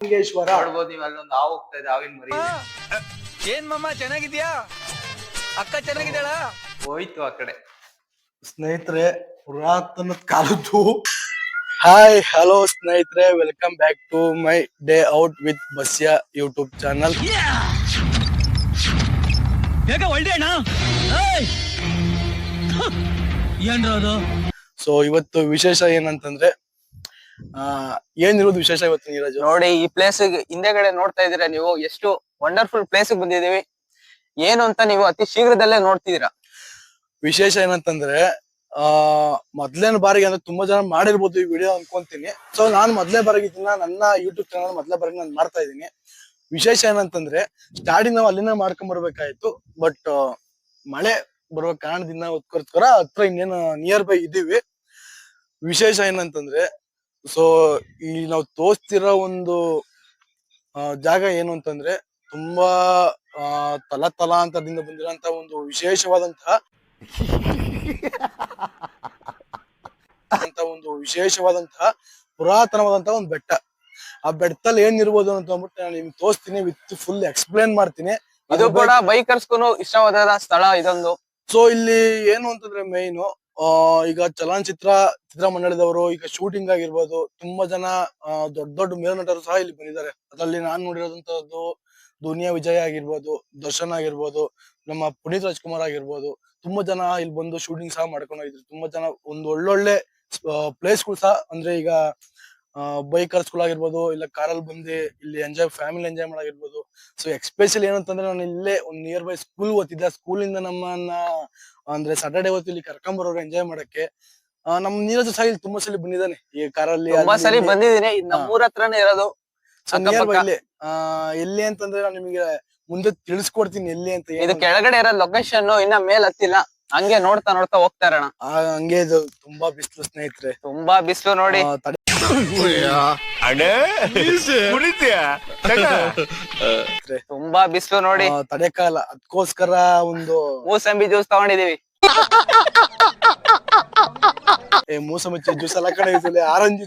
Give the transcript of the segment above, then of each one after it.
ಲಿಂಗೇಶ್ವರ ನೋಡ್ಬೋದು ನೀವು ಅಲ್ಲೊಂದು ಹಾವು ಹೋಗ್ತಾ ಇದೆ, ಹಾವಿನ ಮರಿ. ಏನ್ ಮಮ್ಮ ಚೆನ್ನಾಗಿದ್ಯಾ? ಅಕ್ಕ ಚೆನ್ನಾಗಿದ್ದಾಳ? ಹೋಯ್ತು ಆ ಕಡೆ. ಸ್ನೇಹಿತರೆ, ಪುರಾತನ ಕಾಲದ್ದು ಹಾಯ್ ಹಲೋ ಸ್ನೇಹಿತರೆ, welcome back to my day out with Basya YouTube channel. So ಇವತ್ತು ವಿಶೇಷ ಏನಂತಂದ್ರೆ ಏನಿರೋದು ವಿಶೇಷ ಇವತ್ತು ನೀರಜ್ ನೋಡಿ, ಈ ಪ್ಲೇಸ್ ಹಿಂದೆಗಡೆ ನೋಡ್ತಾ ಇದೀರಾ ನೀವು, ಎಷ್ಟು ವಂಡರ್ಫುಲ್ ಪ್ಲೇಸ್ ಬಂದಿದೀವಿ. ಏನು ಅಂತ ನೀವು ಅತಿ ಶೀಘ್ರದಲ್ಲೇ ನೋಡ್ತಿದೀರಾ. ವಿಶೇಷ ಏನಂತಂದ್ರೆ ಮೊದ್ಲೇನ ಬಾರಿಗೆ ಅಂದ್ರೆ ತುಂಬಾ ಜನ ಮಾಡಿರ್ಬೋದು ಈ ವಿಡಿಯೋ ಅನ್ಕೊಂತೀನಿ. ಸೊ ನಾನು ಮೊದ್ಲೇ ಬಾರಿಗೆ ಇದನ್ನ ನನ್ನ ಯೂಟ್ಯೂಬ್ ಚಾನಲ್ ಮೊದ್ಲೇ ಬಾರಿಗೆ ನಾನು ಮಾಡ್ತಾ ಇದ್ದೀನಿ. ವಿಶೇಷ ಏನಂತಂದ್ರೆ ಸ್ಟಾರ್ಟಿಂಗ್ ನಾವು ಅಲ್ಲಿಂದ ಮಾಡ್ಕೊಂಡ್ ಬರ್ಬೇಕಾಯ್ತು, ಬಟ್ ಮಳೆ ಬರುವ ಕಾರಣದಿಂದ ಉತ್ಕೋಸ್ಕರ ಹತ್ರ ಇನ್ನೇನು ನಿಯರ್ ಬೈ ಇದೀವಿ. ವಿಶೇಷ ಏನಂತಂದ್ರೆ, ಸೊ ಈ ನಾವು ತೋರಿಸ್ತಿರೋ ಒಂದು ಜಾಗ ಏನು ಅಂತಂದ್ರೆ ತುಂಬಾ ತಲಾಂತರದಿಂದ ಬಂದಿರೋಂತ ಒಂದು ವಿಶೇಷವಾದಂತಹ ಪುರಾತನವಾದಂತಹ ಒಂದು ಬೆಟ್ಟ. ಆ ಬೆಟ್ಟದಲ್ಲಿ ಏನಿರ್ಬೋದು ಅಂತ ಅಂದ್ಬಿಟ್ಟು ನಾನು ನಿಮ್ಗೆ ತೋರಿಸ್ತೀನಿ, ವಿತ್ ಫುಲ್ ಎಕ್ಸ್ಪ್ಲೇನ್ ಮಾಡ್ತೀನಿ. ಇದು ಕೂಡ ಬೈಕರ್ಸ್ಗೂ ಇಷ್ಟವಾದ ಸ್ಥಳ ಇದೊಂದು. ಸೊ ಇಲ್ಲಿ ಏನು ಅಂತಂದ್ರೆ ಮೇಯ್ನು ಈಗ ಚಿತ್ರಮಂಡಲದವರು ಈಗ ಶೂಟಿಂಗ್ ಆಗಿರ್ಬೋದು, ತುಂಬಾ ಜನ ದೊಡ್ಡ ದೊಡ್ಡ ಮೇಲ್ನಟರು ಸಹ ಇಲ್ಲಿ ಬಂದಿದ್ದಾರೆ. ಅದರಲ್ಲಿ ನಾನ್ ನೋಡಿರೋದಂತದ್ದು ದುನಿಯಾ ವಿಜಯ್ ಆಗಿರ್ಬೋದು, ದರ್ಶನ್ ಆಗಿರ್ಬೋದು, ನಮ್ಮ ಪುನೀತ್ ರಾಜ್ಕುಮಾರ್ ಆಗಿರ್ಬೋದು, ತುಂಬಾ ಜನ ಇಲ್ಲಿ ಬಂದು ಶೂಟಿಂಗ್ ಸಹ ಮಾಡ್ಕೊಂಡು ಹೋಗಿದ್ರು. ತುಂಬಾ ಜನ ಒಂದು ಒಳ್ಳೊಳ್ಳೆ ಪ್ಲೇಸ್ಗಳು ಸಹ, ಅಂದ್ರೆ ಈಗ ಬೈಕರ್ಸ್ ಗಳಾಗಿರ್ಬೋದು, ಇಲ್ಲ ಕಾರಲ್ಲಿ ಬಂದು ಇಲ್ಲಿ ಫ್ಯಾಮಿಲಿ ಎಂಜಾಯ್ ಮಾಡಾಗಿರ್ಬೋದು. ಸೊ ಎಕ್ಸ್ಪೆಷಲಿ ಏನಂತಂದ್ರೆ, ನಾನು ಇಲ್ಲೇ ಒಂದು ನಿಯರ್ ಬೈ ಸ್ಕೂಲ್ ಓದ್ತಿದ್ದೆ. ಸ್ಕೂಲಿಂದ ನಮ್ಮನ್ನ ಅಂದ್ರೆ ಸಾಟರ್ಡೆ ಹೊತ್ತು ಇಲ್ಲಿ ಕರ್ಕೊಂಬರೋರು ಎಂಜಾಯ್ ಮಾಡಕ್ಕೆ. ನಮ್ ನೀರಜ್ ಸಹ ಇಲ್ಲಿ ತುಂಬಾ ಸಲ ಬಂದಿದ್ದಾನೆ ಈ ಕಾರಲ್ಲಿ. ತುಂಬಾ ಸರಿ ಬಂದಿದ್ದೀನಿ, ನಮ್ಮೂರ ಹತ್ರನೇ ಇರೋದು. ನಿಯರ್ ಬೈ ಇಲ್ಲಿ ಎಲ್ಲಿ ಅಂತಂದ್ರೆ ನಾನು ನಿಮಗೆ ಮುಂದೆ ತಿಳಿಸ್ಕೊಡ್ತೀನಿ ಎಲ್ಲಿ ಅಂತ. ಇದು ಕೆಳಗಡೆ ಇರೋ ಲೊಕೇಶನ್, ಇನ್ನ ಮೇಲ್ ಹತ್ತಿಲ್ಲ, ಹಂಗೆ ನೋಡ್ತಾ ನೋಡ್ತಾ ಹೋಗ್ತಾ ಇರೋಣ. ಹಂಗೆ ಇದು ತುಂಬಾ ಬಿಸಿಲು ಸ್ನೇಹಿತರೆ, ತುಂಬಾ ಬಿಸಿಲು ನೋಡಿ. ತುಂಬಾ ಬಿಸಿಲು ನೋಡಿ, ತಡೆಕಾಲ. ಅದಕ್ಕೋಸ್ಕರ ಒಂದು ಮೂಸಂಬಿ ಜ್ಯೂಸ್ ತಗೊಂಡಿದೀವಿ. ಮೂಸಂಬಿ ಜ್ಯೂಸ್ ಎಲ್ಲ ಕಡೆ ಐತಲ್ಲ, ಆರೆಂಜ್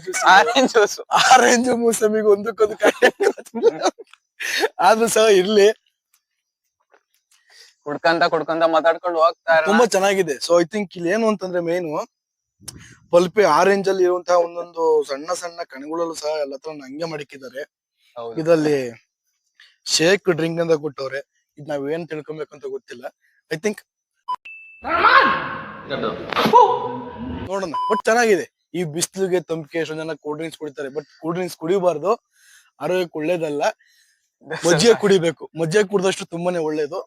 ಜ್ಯೂಸ್. ಆರೆಂಜ್ ಮೂಸಂಬಿಗೆ ಒಂದಕ್ಕೊಂದು ಆದ್ರೂ ಸಹ ಇರ್ಲಿ, ಕುಡ್ಕಂತ ಮಾತಾಡ್ಕೊಂಡು ಹೋಗ್ತಾ ತುಂಬಾ ಚೆನ್ನಾಗಿದೆ. ಸೊ ಐ ಥಿಂಕ್ ಇಲ್ಲಿ ಏನು ಅಂತಂದ್ರೆ ಮೇನು ಪಲ್ಪೆ ಆರೆಂಜ್ ಅಲ್ಲಿ ಇರುವಂತಹ ಒಂದೊಂದು ಸಣ್ಣ ಸಣ್ಣ ಕಣಗಳಲ್ಲೂ ಸಹ ಎಲ್ಲ ತರ ಹಂಗೆ ಮಡಿಕಿದ್ದಾರೆ. ಇದರಲ್ಲಿ ಶೇಕ್ ಡ್ರಿಂಕ್ ಅಂತ ಕೊಟ್ಟವ್ರೆ. ಇದ್ ನಾವ್ ಏನ್ ತಿಳ್ಕೊಬೇಕಂತ ಗೊತ್ತಿಲ್ಲ. ಐ ಥಿಂಕ್ ನೋಡೋಣ, ಬಟ್ ಚೆನ್ನಾಗಿದೆ. ಈ ಬಿಸಿಲಿಗೆ ತಂಪಿಗೆ ಎಷ್ಟೊಂದ್ ಜನ ಕೂಲ್ ಡ್ರಿಂಕ್ಸ್ ಕುಡಿತಾರೆ, ಬಟ್ ಕೂಲ್ ಡ್ರಿಂಕ್ಸ್ ಕುಡಿಬಾರ್ದು, ಆರೋಗ್ಯಕ್ಕೆ ಒಳ್ಳೇದಲ್ಲ. ಮಜ್ಜಿಗೆ ಕುಡಿಬೇಕು, ಮಜ್ಜಿಗೆ ಕುಡಿದಷ್ಟು ತುಂಬಾನೇ ಒಳ್ಳೇದು.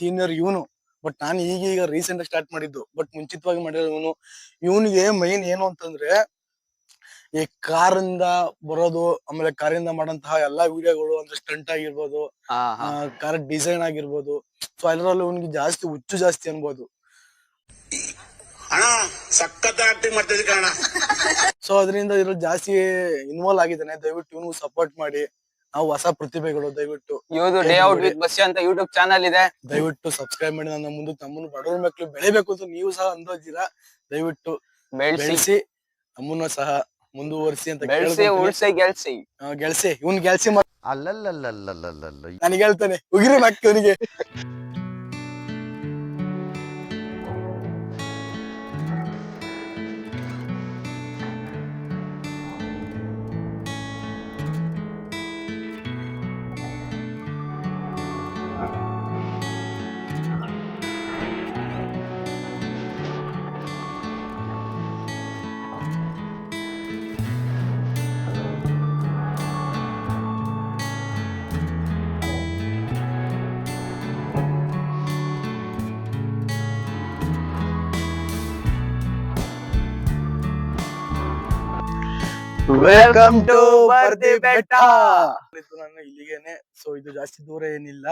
ಸೀನಿಯರ್ ಇವನು, ಬಟ್ ನಾನು ಈಗ ರೀಸೆಂಟ್ ಆಗಿ ಸ್ಟಾರ್ಟ್ ಮಾಡಿದ್ದು, ಬಟ್ ಮುಂಚಿತವಾಗಿ ಮಾಡಿರೋ ಇವನಿಗೆ ಮೈನ್ ಏನು ಅಂತಂದ್ರೆ, ಈ ಕಾರಿಂದ ಬರೋದು, ಆಮೇಲೆ ಕಾರಿಂದ ಮಾಡಂತಹ ಎಲ್ಲಾ ವಿಡಿಯೋಗಳು, ಅಂದ್ರೆ ಸ್ಟಂಟ್ ಆಗಿರ್ಬೋದು, ಕಾರ್ ಡಿಸೈನ್ ಆಗಿರ್ಬೋದು, ಸೊ ಅದರಲ್ಲಿ ಅವನಿಗೆ ಜಾಸ್ತಿ ಹುಚ್ಚು ಜಾಸ್ತಿ ಅನ್ಬೋದು. ಸೊ ಅದರಿಂದ ಇರೋ ಜಾಸ್ತಿ ಇನ್ವಾಲ್ವ್ ಆಗಿದ್ದಾನೆ. ದಯವಿಟ್ಟು ಇವನು ಸಪೋರ್ಟ್ ಮಾಡಿ. ನಾವು ಹೊಸ ಪ್ರತಿಭೆಗಳು, ದಯವಿಟ್ಟು ಡೇ ಔಟ್ ವಿತ್ ಬಸ್ಯ ಅಂತ ಯೂಟ್ಯೂಬ್ ಚಾನಲ್ ಇದೆ, ದಯವಿಟ್ಟು ಸಬ್ಸ್ಕ್ರೈಬ್ ಮಾಡಿ. ನನ್ನ ಮುಂದಕ್ಕೆ ನಮ್ಮನ್ನು ಬಡವರ ಮಕ್ಕಳು ಬೆಳಿಬೇಕು ಅಂತ ನೀವು ಸಹ ಅಂದೋದಿರಾ, ದಯವಿಟ್ಟು ಬೆಳೆಸಿ ನಮ್ಮನ್ನ ಸಹ ಮುಂದುವರಿಸಿ ಅಂತ ಗೆಲ್ಸಿ. ಇವ್ನ್ ಗೆಲ್ಸಿ ನನಗೆ ಹೇಳ್ತಾನೆ, ಉಗಿರಿ ಮಕ್ಕ ಅವನಿಗೆ. ವೆಲ್ಕಮ್ ಟು ಬರ್ದಿ ಬೆಟ್ಟ. ನಾನು ಇಲ್ಲಿಗೇನೆ. ಸೊ ಇದು ಜಾಸ್ತಿ ದೂರ ಏನಿಲ್ಲ.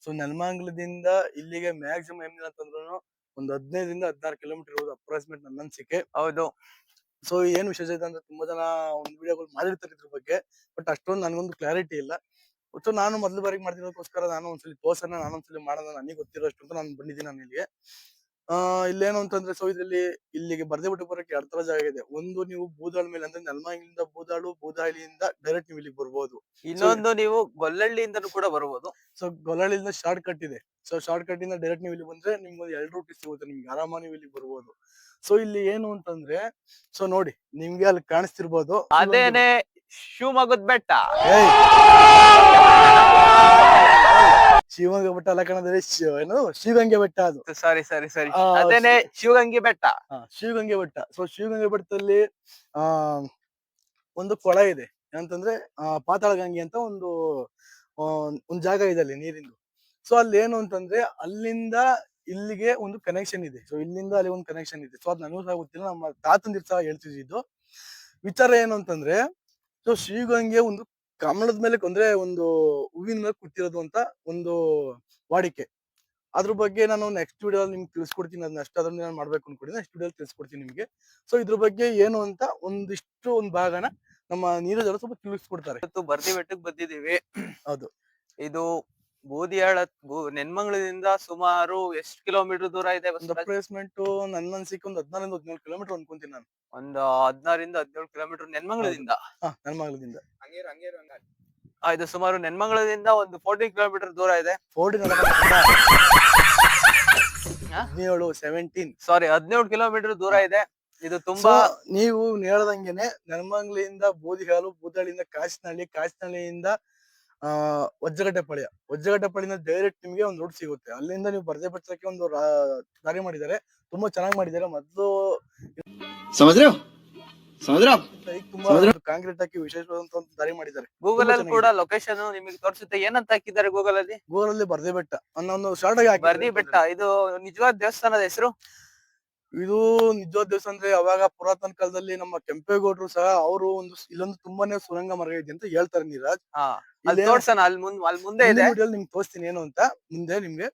ಸೊ ನೆಲಮಂಗಲದಿಂದ ಇಲ್ಲಿಗೆ ಮ್ಯಾಕ್ಸಿಮಮ್ ಏನಿಲ್ಲ ಅಂತಂದ್ರು ಒಂದು 15 16 ಕಿಲೋಮೀಟರ್ ಇರೋದು ಅಪ್ರಾಕ್ಸಿಮೇಟ್ ನನ್ನ ಅನ್ಸಿಕೆ. ಹೌದು. ಸೊ ಏನ್ ವಿಶೇಷ ಇದೆ ಅಂದ್ರೆ, ತುಂಬಾ ಜನ ಒಂದು ವಿಡಿಯೋಗಳು ಮಾಡಿರ್ತಾರೆ ಇದ್ರ ಬಗ್ಗೆ, ಬಟ್ ಅಷ್ಟೊಂದು ನನಗೊಂದು ಕ್ಲಾರಿಟಿ ಇಲ್ಲ. ಸೊ ನಾನು ಮೊದಲ ಬಾರಿಗೆ ಮಾಡ್ತಿರೋದಕ್ಕೋಸ್ಕರ ನಾನು ಒಂದ್ಸಲಿ ತೋರ್ಸೋಣ, ನಾನೊಂದ್ಸಲಿ ಮಾಡೋಣ, ನನಗೆ ಗೊತ್ತಿರೋಷ್ಟು ಅಂತ ನಾನು ಬಂದಿದ್ದೀನಿ. ನಾನು ಇಲ್ಲಿಗೆ ಇಲ್ಲೇನು ಅಂತಂದ್ರೆ ಸೊ ಇದ್ರಲ್ಲಿ ಇಲ್ಲಿಗೆ ಬರ್ದೇ ಬಿಟ್ಟು ಬರಕ್ಕೆ 2 ತರ ಜಾಗ ಇದೆ. ಒಂದು ನೀವು ಬೂದಾಳ್ ಮೇಲೆ ಅಂದ್ರೆ ನೆಲಮಂಗಲದಿಂದ ಬೂದಾಳು, ಬೂದಾಳಿಯಿಂದ ಡೈರೆಕ್ಟ್ ನೀವು ಇಲ್ಲಿಗೆ ಬರ್ಬೋದು. ಇನ್ನೊಂದು ನೀವು ಗೊಲ್ಲಹಳ್ಳಿಯಿಂದನೂ ಕೂಡ ಬರ್ಬೋದು. ಸೊ ಗೊಲ್ಲಹಳ್ಳಿಯಿಂದ ಶಾರ್ಟ್ ಕಟ್ ಇದೆ. ಸೊ ಶಾರ್ಟ್ ಕಟ್ ಇಂದ ಡೈರೆಕ್ಟ್ ನೀವು ಇಲ್ಲಿ ಬಂದ್ರೆ ನಿಮ್ಗೆ 2 ರೂಟ್ ಸಿಗುತ್ತೆ. ನಿಮ್ಗೆ ಆರಾಮಾಗಿ ನೀವು ಇಲ್ಲಿಗೆ ಬರ್ಬೋದು. ಸೊ ಇಲ್ಲಿ ಏನು ಅಂತಂದ್ರೆ ಸೊ ನೋಡಿ ನಿಮ್ಗೆ ಅಲ್ಲಿ ಕಾಣಿಸ್ತಿರ್ಬೋದು ಅದೇನೆ ಶಿವಮೊಗ್ಗದ ಬೆಟ್ಟ. ಶಿವಗಂಗೆ ಬೆಟ್ಟ ಅಲ್ಲ ಕಣದಲ್ಲಿ ಏನು ಶಿವಗಂಗೆ ಬೆಟ್ಟ ಅದು. ಸಾರಿ ಅದೇನೆ ಶಿವಗಂಗೆ ಬೆಟ್ಟ. ಶಿವಗಂಗೆ ಬೆಟ್ಟ. ಸೊ ಶಿವಗಂಗೆ ಬೆಟ್ಟದಲ್ಲಿ ಆ ಒಂದು ಕೊಳ ಇದೆ. ಏನಂತಂದ್ರೆ ಪಾತಾಳ ಗಂಗೆ ಅಂತ ಒಂದು ಜಾಗ ಇದೆ ಅಲ್ಲಿ ನೀರಿಂದು. ಸೊ ಅಲ್ಲಿ ಏನು ಅಂತಂದ್ರೆ ಅಲ್ಲಿಂದ ಇಲ್ಲಿಗೆ ಒಂದು ಕನೆಕ್ಷನ್ ಇದೆ. ಸೊ ಇಲ್ಲಿಂದ ಅಲ್ಲಿ ಒಂದು ಕನೆಕ್ಷನ್ ಇದೆ. ಸೊ ಅದ್ ನನಗೂ ಸಹ ಗೊತ್ತಿಲ್ಲ, ನಮ್ಮ ತಾತಂದಿರ್ ಸಹ ಹೇಳ್ತಿದ್ದು. ವಿಚಾರ ಏನು ಅಂತಂದ್ರೆ ಸೊ ಶಿವಗಂಗೆ ಒಂದು ಕಮಲದ ಮೇಲೆ ಅಂದ್ರೆ ಒಂದು ಹೂವಿನ ಮೇಲೆ ಕೂತಿರೋದು ಅಂತ ಒಂದು ವಾಡಿಕೆ. ಅದ್ರ ಬಗ್ಗೆ ನಾನು ನೆಕ್ಸ್ಟ್ ವಿಡಿಯೋ ನಿಮ್ಗೆ ತಿಳಿಸ್ಕೊಡ್ತೀನಿ. ಅದನ್ನ ಅದನ್ನ ನಾನು ಮಾಡ್ಬೇಕು ಅನ್ಕೊಂಡಿದ್ದೀನಿ. ನೆಕ್ಸ್ಟ್ ವಿಡಿಯೋ ತಿಳಿಸ್ಕೊಡ್ತೀನಿ ನಿಮ್ಗೆ. ಸೊ ಇದ್ರ ಬಗ್ಗೆ ಏನು ಅಂತ ಒಂದು ಭಾಗನ ನಮ್ಮ ನೀರಜ್ ಅವರು ಸ್ವಲ್ಪ ತಿಳಿಸ್ಕೊಡ್ತಾರೆ. ಇವತ್ತು ಬರ್ದಿ ಬೆಟ್ಟಕ್ಕೆ ಬಂದಿದೀವಿ. ಹೌದು. ಇದು ಬೂದಿಯಾಳ ನೆನ್ಮಂಗ್ಳದಿಂದ ಸುಮಾರು ಎಷ್ಟು ಕಿಲೋಮೀಟರ್ ದೂರ ಇದೆ? ಪ್ಲೇಸ್ಮೆಂಟ್ ನನ್ನ ಅನ್ಸಿಕೆ ಒಂದು 16-17 ಕಿಲೋಮೀಟರ್ ಅನ್ಕೊಂತೀನಿ ನಾನು. ಒಂದು 16-17 ಕಿಲೋಮೀಟರ್ ನೆನ್ಮಂಗ್ಳದಿಂದ. ನೆನ್ಮಂಗ್ಳದಿಂದ ಇದು ಸುಮಾರು ನೆನ್ಮಂಗ್ಳದಿಂದ ಒಂದು 14 ಕಿಲೋಮೀಟರ್ ದೂರ ಇದೆ. 17 ಕಿಲೋಮೀಟರ್ ದೂರ ಇದೆ. ಇದು ತುಂಬಾ ನೀವು ಹೇಳ್ದಂಗೆನೆ ನೆನ್ಮಂಗ್ಲಿಯಿಂದ ಬೂದಿಹಾಲು, ಬೂದಾಳಿಯಿಂದ ಕಾಚಿನಹಳ್ಳಿಯಿಂದ ವಜ್ರಗಟ್ಟೆಪಾಳ್ಯ ಡೈರೆಕ್ಟ್ ನಿಮ್ಗೆ ಒಂದು ರೂಟ್ ಸಿಗುತ್ತೆ. ಅಲ್ಲಿಂದ ನೀವು ಬರ್ದೇ ಬೆಟ್ಟಕ್ಕೆ ಒಂದು ದಾರಿ ಮಾಡಿದ್ದಾರೆ. ತುಂಬಾ ಚೆನ್ನಾಗಿ ಮಾಡಿದ್ದಾರೆ. ಮೊದ್ಲು ತುಂಬಾ ಕಾಂಕ್ರೀಟ್ ಹಾಕಿ ವಿಶೇಷವಾದಂತ ಒಂದು ದಾರಿ ಮಾಡಿದ್ದಾರೆ. ಗೂಗಲ್ ಅಲ್ಲಿ ಕೂಡ ಲೊಕೇಶನ್ ನಿಮಗೆ ತೋರಿಸುತ್ತೆ. ಏನಂತ ಹಾಕಿದ್ದಾರೆ ಗೂಗಲ್ ಅಲ್ಲಿ ಬರ್ದೇ ಬೆಟ್ಟ ಅನ್ನೋ ಒಂದು ಶಾರ್ಟ್ ಆಗಿ ಬರ್ದಿ ಬೆಟ್ಟ. ಇದು ನಿಜವಾದ ದೇವಸ್ಥಾನದ ಹೆಸರು? ಇದು ನಿಜವಾದ ದೇವಸ್ಥಾನ ಅಂದ್ರೆ ಅವಾಗ ಪುರಾತನ ಕಾಲದಲ್ಲಿ ನಮ್ಮ ಕೆಂಪೇಗೌಡರು ಸಹ ಅವರು ಇಲ್ಲೊಂದು ತುಂಬಾನೇ ಸುರಂಗ ಮಾರ್ಗ ಇದೆ ಅಂತ ಹೇಳ್ತಾರೆ ನೀರಾಜ್. ಅಲ್ಲಿ ಮುಂದೆ ಇದೆ, ನಿಮ್ಗೆ ತೋರಿಸ್ತೀನಿ ಏನು ಅಂತ ಮುಂದೆ ನಿಮ್ಗೆ.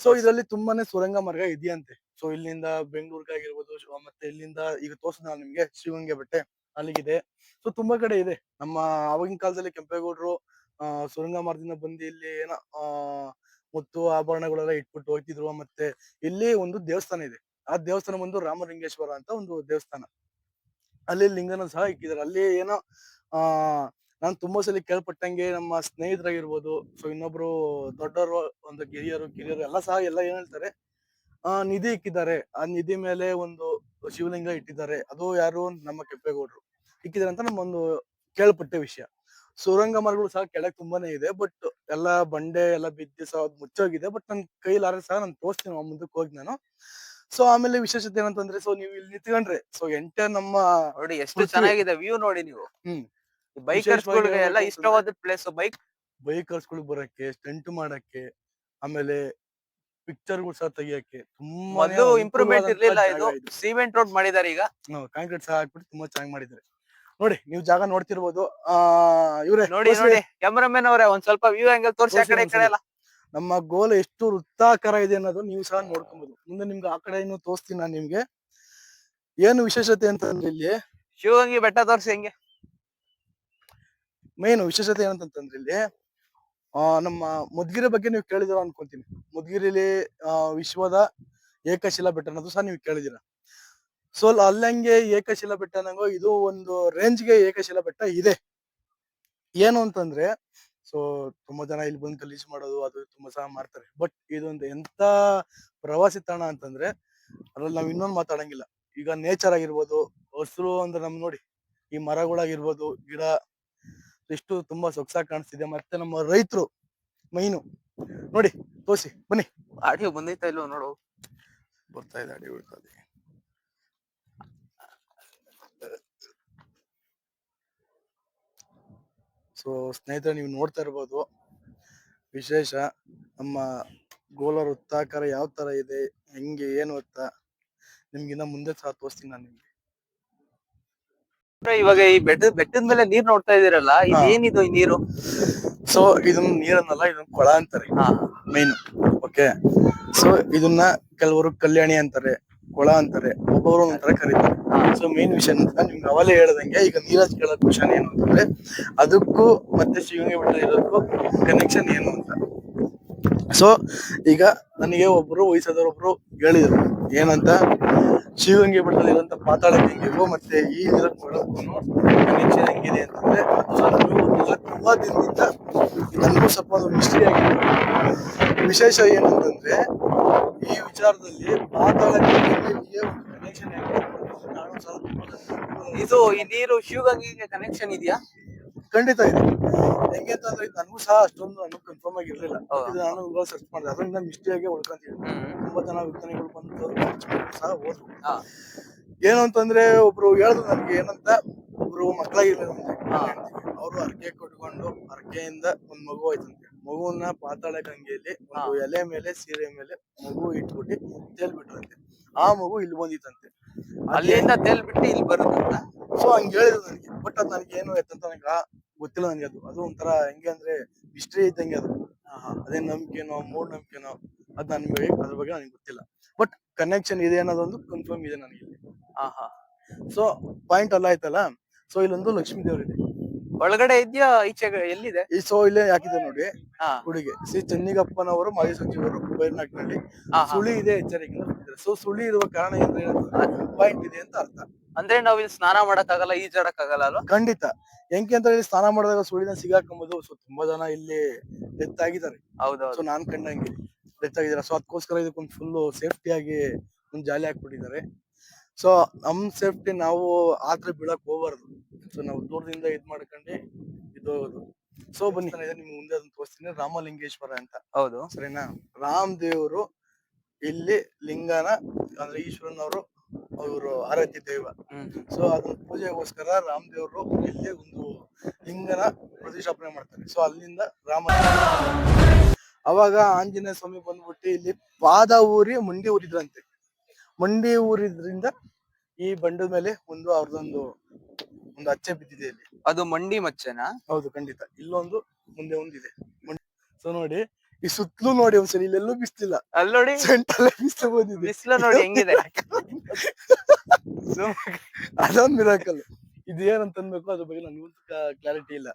ಸೊ ಇದರಲ್ಲಿ ತುಂಬಾನೇ ಸುರಂಗ ಮಾರ್ಗ ಇದೆಯಂತೆ. ಸೊ ಇಲ್ಲಿಂದ ಬೆಂಗಳೂರಿಗೆ ಆಗಿರ್ಬೋದು, ಮತ್ತೆ ಇಲ್ಲಿಂದ ಈಗ ತೋರ್ಸ ನಾನು ನಿಮ್ಗೆ ಶಿವಗಂಗೆ ಬೆಟ್ಟ ಅಲ್ಲಿಗಿದೆ. ಸೊ ತುಂಬಾ ಕಡೆ ಇದೆ. ನಮ್ಮ ಆವಾಗಿನ ಕಾಲದಲ್ಲಿ ಕೆಂಪೇಗೌಡರು ಸುರಂಗ ಮಾರ್ಗದಿಂದ ಬಂದು ಇಲ್ಲಿ ಏನೋ ಮುತ್ತು ಆಭರಣಗಳೆಲ್ಲ ಇಟ್ಬಿಟ್ಟು ಹೋಗ್ತಿದ್ರು. ಮತ್ತೆ ಇಲ್ಲಿ ಒಂದು ದೇವಸ್ಥಾನ ಇದೆ. ಆ ದೇವಸ್ಥಾನ ಬಂದು ರಾಮಲಿಂಗೇಶ್ವರ ಅಂತ ಒಂದು ದೇವಸ್ಥಾನ. ಅಲ್ಲಿ ಲಿಂಗನ ಸಹ ಇಕ್ಕಿದ್ದಾರೆ. ಅಲ್ಲಿ ಏನೋ ನಾನು ತುಂಬಾ ಸಲ ಕೇಳ್ಪಟ್ಟಂಗೆ ನಮ್ಮ ಸ್ನೇಹಿತರಾಗಿರ್ಬೋದು, ಸೊ ಇನ್ನೊಬ್ರು ದೊಡ್ಡವರು ಒಂದು ಕಿರಿಯರು ಎಲ್ಲ ಏನ್ ಹೇಳ್ತಾರೆ, ನಿಧಿ ಇಕ್ಕಿದ್ದಾರೆ. ಆ ನಿಧಿ ಮೇಲೆ ಒಂದು ಶಿವಲಿಂಗ ಇಟ್ಟಿದ್ದಾರೆ. ಅದು ಯಾರು ನಮ್ಮ ಕೆಂಪೇಗೌಡರು ಇಕ್ಕಿದ್ದಾರೆ ಅಂತ ನಮ್ಮೊಂದು ಕೇಳ್ಪಟ್ಟೆ ವಿಷಯ. ಸುರಂಗ ಮಾರ್ಗಗಳು ಸಹ ಕೆಳಗೆ ತುಂಬಾನೇ ಇದೆ. ಬಟ್ ಎಲ್ಲ ಬಂಡೆ ಎಲ್ಲ ಬಿದ್ದು ಸಹ ಮುಚ್ಚೋಗಿದೆ. ಬಟ್ ನನ್ ಕೈಲಾದ್ರೆ ಸಹ ನಾನು ತೋರಿಸ್ತೀನಿ ಮುಂದಕ್ಕೆ ಹೋಗಿ ನಾನು. ಸೊ ಆಮೇಲೆ ವಿಶೇಷತೆ ಏನಂತಂದ್ರೆ ಸೊ ನೀವು ಇಲ್ಲಿ ನಿಂತ್ಕೊಂಡ್ರೆ ಸೊ ನಮ್ಮ ನೋಡಿ ಎಷ್ಟು ಚೆನ್ನಾಗಿದೆ ವ್ಯೂ ನೋಡಿ ನೀವು. ಬೈಕರ್ಸ್ಗಳಿಗೆ ಎಲ್ಲ ಇಷ್ಟವಾದ ಪ್ಲೇಸ್. ಬೈಕರ್ಸ್ಗಳಿಗೆ ಬರಕ್ಕೆ, ಸ್ಟಂಟ್ ಮಾಡಕ್ಕೆ, ಆಮೇಲೆ ಪಿಕ್ಚರ್ಗಳು ಸಹ ತೆಗಿಯಕ್ಕೆ ತುಂಬಾ ಇಂಪ್ರೂವ್ಮೆಂಟ್ ಇರ್ಲಿಲ್ಲ. ಇದು ಸಿಮೆಂಟ್ ರೋಡ್ ಮಾಡಿದ್ದಾರೆ. ಈಗ ಕಾಂಕ್ರೀಟ್ ಸಹ ಹಾಕ್ಬಿಟ್ಟು ತುಂಬಾ ಚೆನ್ನಾಗಿ ಮಾಡಿದ್ದಾರೆ. ನೋಡಿ ನೀವು ಜಾಗ ನೋಡ್ತಿರ್ಬೋದು. ಇವ್ರೆ ನೋಡಿ ಕ್ಯಾಮರಾಮನ್ ಅವರೇ ಒಂದ್ ಸ್ವಲ್ಪ ವ್ಯೂ ಆಂಗಲ್ ತೋರಿಸಿ. ಆ ಕಡೆ ಈ ಕಡೆ ಎಲ್ಲ ನಮ್ಮ ಗೋಲ್ ಎಷ್ಟು ವೃತ್ತಾಕಾರ ಇದೆ ಅನ್ನೋದು ನೀವು ಸಹ ನೋಡ್ಕೊಬಹುದು. ಮುಂದೆ ನಿಮ್ಗೆ ಆ ಕಡೆ ತೋರಿಸ್ತೀನಿ ನಾನು ನಿಮ್ಗೆ. ಏನು ವಿಶೇಷತೆ ಅಂತಂದ್ರೆ ಇಲ್ಲಿ ಶಿವಗಂಗೆ ಬೆಟ್ಟ ತೋರಿಸಿ. ಹೆಂಗೆ ಮೇನ್ ವಿಶೇಷತೆ ಏನಂತಂದ್ರೆ ಇಲ್ಲಿ ನಮ್ಮ ಮುದ್ಗಿರಿ ಬಗ್ಗೆ ನೀವು ಕೇಳಿದಿರ ಅನ್ಕೊಂತೀನಿ. ಮುದ್ಗಿರಿಲಿ ವಿಶ್ವದ ಏಕಶಿಲಾ ಬೆಟ್ಟ ಅನ್ನೋದು ಸಹ ನೀವು ಕೇಳಿದಿರ. ಸೊ ಅಲ್ಲಂಗೆ ಏಕಶಿಲಾ ಬೆಟ್ಟ ಅನ್ನಂಗೋ ಇದು ಒಂದು ರೇಂಜ್ಗೆ ಏಕಶಿಲಾ ಬೆಟ್ಟ ಇದೆ. ಏನು ಅಂತಂದ್ರೆ ಸೊ ತುಂಬಾ ಜನ ಇಲ್ಲಿ ಬಂದು ಗಲೀಜ್ ಮಾಡೋದು ಅದು ತುಂಬಾ ಸಹ ಮಾಡ್ತಾರೆ. ಬಟ್ ಇದೊಂದು ಎಂತ ಪ್ರವಾಸಿ ತಾಣ ಅಂತಂದ್ರೆ ಅದ್ರಲ್ಲಿ ನಾವ್ ಇನ್ನೊಂದು ಮಾತಾಡಂಗಿಲ್ಲ. ಈಗ ನೇಚರ್ ಆಗಿರ್ಬೋದು, ಹಸಿರು ಅಂದ್ರೆ ನಮ್ ನೋಡಿ ಈ ಮರಗಳಾಗಿರ್ಬೋದು, ಗಿಡ ಎಷ್ಟು ತುಂಬಾ ಸೊಗಸಾಗಿ ಕಾಣಿಸ್ತಿದೆ. ಮತ್ತೆ ನಮ್ಮ ರೈತರು ಮೈನು ನೋಡಿ ತೋರಿಸಿ ಬನ್ನಿ. ಆಡಿಯೋ ಬಂದೈತಾ ಇಲ್ವೋ ನೋಡು. ಬರ್ತಾ ಇದೆ ಆಡಿಯೋ ಬರ್ತದೆ. ಸೊ ಸ್ನೇಹಿತರೆ ನೀವು ನೋಡ್ತಾ ಇರ್ಬೋದು ವಿಶೇಷ ನಮ್ಮ ಗೋಲ ವೃತ್ತಾಕಾರ ಯಾವ ತರ ಇದೆ, ಹೆಂಗೆ ಏನು ಅಂತ ನಿಮ್ಗಿನ್ನ ಮುಂದೆ ಸಹ ತೋರಿಸ್ತೀನಿ ನಾನು ನಿಮ್ಗೆ. ಇವಾಗ ಈ ಬೆಟ್ಟದ ಮೇಲೆ ನೀರ್ ನೋಡ್ತಾ ಇದೀರಲ್ಲ, ಇದೇನಿದು ಈ ನೀರು? ಸೊ ಇದನ್ನ ನೀರನ್ನಲ್ಲ, ಇದನ್ನ ಕೊಳ ಅಂತಾರೆ ಮೈನ್. ಓಕೆ, ಸೊ ಇದನ್ನ ಕೆಲವರು ಕಲ್ಯಾಣಿ ಅಂತಾರೆ, ಕೊಳ ಅಂತಾರೆ, ಒಬ್ಬೊಬ್ರು ಒಂಥರ ಕರೀತಾರೆ. ಸೊ ಮೇನ್ ವಿಷಯ ಅಂತ ನಿಮ್ಗೆ ಅವಲೇ ಹೇಳ್ದಂಗೆ ಈಗ ನೀರಾಜ್ ಕೇಳೋ ಕ್ವಶನ್ ಏನು ಅಂತಂದ್ರೆ ಅದಕ್ಕೂ ಮತ್ತೆ ಶಿವಗಂಗೆ ಬೆಟ್ಟ ಇರೋದಕ್ಕೂ ಕನೆಕ್ಷನ್ ಏನು ಅಂತ. ಸೊ ಈಗ ನನಗೆ ಒಬ್ರು ವಯಸ್ಸಾದವರೊಬ್ರು ಹೇಳಿದ್ರು ಏನಂತ, ಶಿವಗಂಗೆ ಬೆಟ್ಟದಲ್ಲಿರುವಂತ ಪಾತಾಳ ಗಂಗೆಗೂ ಮತ್ತೆ ಈ ನೀರಕ್ಕೂ ಕನೆಕ್ಷನ್ ಹೆಂಗಿದೆ ಅಂತಂದ್ರೆ ತುಂಬಾ ದಿನದಿಂದ ನನಗೂ ಸ್ವಲ್ಪ ಒಂದು ಮಿಸ್ಟ್ರಿ ಆಗಿದೆ. ವಿಶೇಷ ಏನಂತಂದ್ರೆ ಈ ವಿಚಾರದಲ್ಲಿ ಪಾತಾಳ ಗಂಗೆಗೆ ಕನೆಕ್ಷನ್ ನಾನು ಇದು ಈ ನೀರು ಶಿವಗಂಗೆಗೆ ಕನೆಕ್ಷನ್ ಇದೆಯಾ? ಖಂಡಿತ ಇದೆ. ಹೆಂಗೆ ಅಂತಂದ್ರೆ ನನಗೂ ಸಹ ಅಷ್ಟೊಂದು ನನಗೆ ಕನ್ಫರ್ಮ್ ಆಗಿ ಇರ್ಲಿಲ್ಲ. ಇದು ನಾನು ಗೂಗಲ್ ಸರ್ಚ್ ಮಾಡಿದೆ, ಅದರಿಂದ ಮಿಸ್ಟೇಕ್ ಉಳ್ಕೊಂತೀನಿ. ತುಂಬಾ ಜನ ವಿಜ್ಞಾನಿಗಳು ಬಂದು ಸಹ ಹೋದ್ರು. ಏನು ಅಂತಂದ್ರೆ ಒಬ್ರು ಹೇಳಿದ್ರು ನನ್ಗೆ ಏನಂತ, ಒಬ್ರು ಮಕ್ಕಳಾಗಿರ್ಲಿಲ್ಲ ಅವ್ರು ಹರಕೆ ಕೊಟ್ಕೊಂಡು ಹರಕೆಯಿಂದ ಒಂದ್ ಮಗು ಆಯ್ತಂತೆ. ಮಗುವನ್ನ ಪಾತಾಳ ಗಂಗೆಯಲ್ಲಿ ಒಂದು ಎಲೆ ಮೇಲೆ ಸೀರೆ ಮೇಲೆ ಮಗು ಇಟ್ಬಿಟ್ಟು ತೇಲ್ಬಿಟ್ರಂತೆ. ಆ ಮಗು ಇಲ್ಲಿ ಬಂದಿತ್ತಂತೆ, ಅಲ್ಲಿಂದ ತೇಲ್ಬಿಟ್ಟು ಇಲ್ಲಿ ಬರುತ್ತಂತ. ಸೊ ಹಂಗ ಹೇಳಿದ್ರು ನನಗೆ. ಬಟ್ ಅದ್ ನನಗೆ ಏನು ಆಯ್ತಂತ ನನಗೆ ಗೊತ್ತಿಲ್ಲ. ನನಗೆ ಅದು ಒಂಥರ ಹೆಂಗೆ ಅಂದ್ರೆ ಮಿಸ್ಟ್ರಿ ಇದ್ದಂಗೆ ಅದು. ಅದೇ ನಂಬಿಕೆನೋ ಮೂಢನಂಬಿಕೆನೋ ಅದ್ ನನ್ಗೆ ಅದ್ರ ಬಗ್ಗೆ ನನಗೆ ಗೊತ್ತಿಲ್ಲ. ಬಟ್ ಕನೆಕ್ಷನ್ ಇದೆ ಅನ್ನೋದೊಂದು ಕನ್ಫರ್ಮ್ ಇದೆ ನನಗೆ. ಸೊ ಪಾಯಿಂಟ್ ಅಲ್ಲ ಆಯ್ತಲ್ಲ. ಸೊ ಇಲ್ಲೊಂದು ಲಕ್ಷ್ಮೀ ದೇವ್ರಿದೆ. ಒಳಗಡೆ ಇದೆಯಾ ಈಚೆ ಎಲ್ಲಿದೆ? ಈ ಸೊ ಇಲ್ಲೇ ಹಾಕಿದೆ ನೋಡಿ ಗುಡಿಗೆ. ಶ್ರೀ ಚೆನ್ನಿಗಪ್ಪನವರು ಮಾಜಿ ಸಚಿವರು ಬೈರ್ನಾಕ್ನಲ್ಲಿ. ಸುಳಿ ಇದೆ ಎಚ್ಚರಿಕೆ. ಸೊ ಸುಳಿ ಇರುವ ಕಾರಣ ಏನ್ರಿ ಪಾಯಿಂಟ್ ಇದೆ ಅಂತ ಅರ್ಥ. ಅಂದ್ರೆ ನಾವ್ ಇಲ್ಲಿ ಸ್ನಾನ ಮಾಡಕ್ ಆಗಲ್ಲ, ಈಜಾಡಕ್ ಆಗಲ್ಲ ಅಲ್ವಾ? ಖಂಡಿತ. ಹೆಂಗೆ ಅಂತ ಹೇಳಿ ಸ್ನಾನ ಮಾಡಿದಾಗ ಸುಳಿನ ಸಿಗಾಕೊಂಬೋದು. ಸೊ ತುಂಬಾ ಜನ ಇಲ್ಲಿ ಡೆತ್ ಆಗಿದ್ದಾರೆ. ಹೌದೌದು. ಸೊ ನಾನ್ ಕಂಡಂಗೆ ಡೆತ್ ಆಗಿದ್ದಾರೆ. ಸೊ ಅದಕ್ಕೋಸ್ಕರ ಇದಕ್ಕೊಂದು ಫುಲ್ ಸೇಫ್ಟಿ ಆಗಿ ಒಂದ್ ಜಾಲಿ ಹಾಕ್ಬಿಟ್ಟಿದ್ದಾರೆ. ಸೊ ನಮ್ ಸೇಫ್ಟಿ ನಾವು ಆತರ ಬೀಳಕ್ ಹೋಗ್ಬಾರ್ದು. ಸೊ ನಾವು ದೂರದಿಂದ ಇದ್ ಮಾಡ್ಕೊಂಡು ಇದು ಹೋಗೋದು. ಸೊ ಬನ್ನಿ ನಿಮ್ಗೆ ಮುಂದೆ ಅದನ್ನ ತೋರಿಸ್ತೀನಿ. ರಾಮಲಿಂಗೇಶ್ವರ ಅಂತ. ಹೌದು, ಸರಿನಾ? ರಾಮ್ ದೇವ್ರು ಇಲ್ಲಿ ಲಿಂಗನ ಅಂದ್ರೆ ಈಶ್ವರನವರು ಅವರು ಆರಾಧ್ಯ ದೈವ. ಸೊ ಅದನ್ನ ಪೂಜೆಗೋಸ್ಕರ ರಾಮ್ ದೇವ್ರು ಇಲ್ಲಿ ಒಂದು ಲಿಂಗನ ಪ್ರತಿಷ್ಠಾಪನೆ ಮಾಡ್ತಾರೆ. ಸೊ ಅಲ್ಲಿಂದ ರಾಮ ಅವಾಗ ಆಂಜನೇಯ ಸ್ವಾಮಿ ಬಂದ್ಬಿಟ್ಟು ಇಲ್ಲಿ ಪಾದ ಊರಿ ಮಂಡಿ ಊರಿದ್ರಂತೆ. ಮಂಡಿ ಊರಿದ್ರಿಂದ ಈ ಬಂಡದ ಮೇಲೆ ಒಂದು ಅವ್ರದೊಂದು ಅಚ್ಚೆ ಬಿದ್ದಿದೆ ಇಲ್ಲಿ. ಅದು ಮಂಡಿ ಮಚ್ಚೆನಾ? ಹೌದು, ಖಂಡಿತ. ಇಲ್ಲೊಂದು ಮುಂದೆ ಒಂದಿದೆ. ಸೊ ನೋಡಿ, ಈ ಸುತ್ತಲೂ ನೋಡಿ ಒಂದ್ಸರಿ, ಇಲ್ಲೆಲ್ಲೂ ಬಿಸ್ಲಿಲ್ಲ. ಅಲ್ಲಿ ನೋಡಿ, ಸೆಂಟರ್ ಬಿಸಿಲು ಬಂದಿದೆ. ಬಿಸಿಲು ನೋಡಿ ಹೆಂಗಿದೆ. ಅದೊಂದು ಮಿರಾಕಲ್. ಇದೇನಂತ ಅನ್ಬೇಕು ಅದ್ರ ಬಗ್ಗೆ ನನಗೂ ಕ್ಲಾರಿಟಿ ಇಲ್ಲ.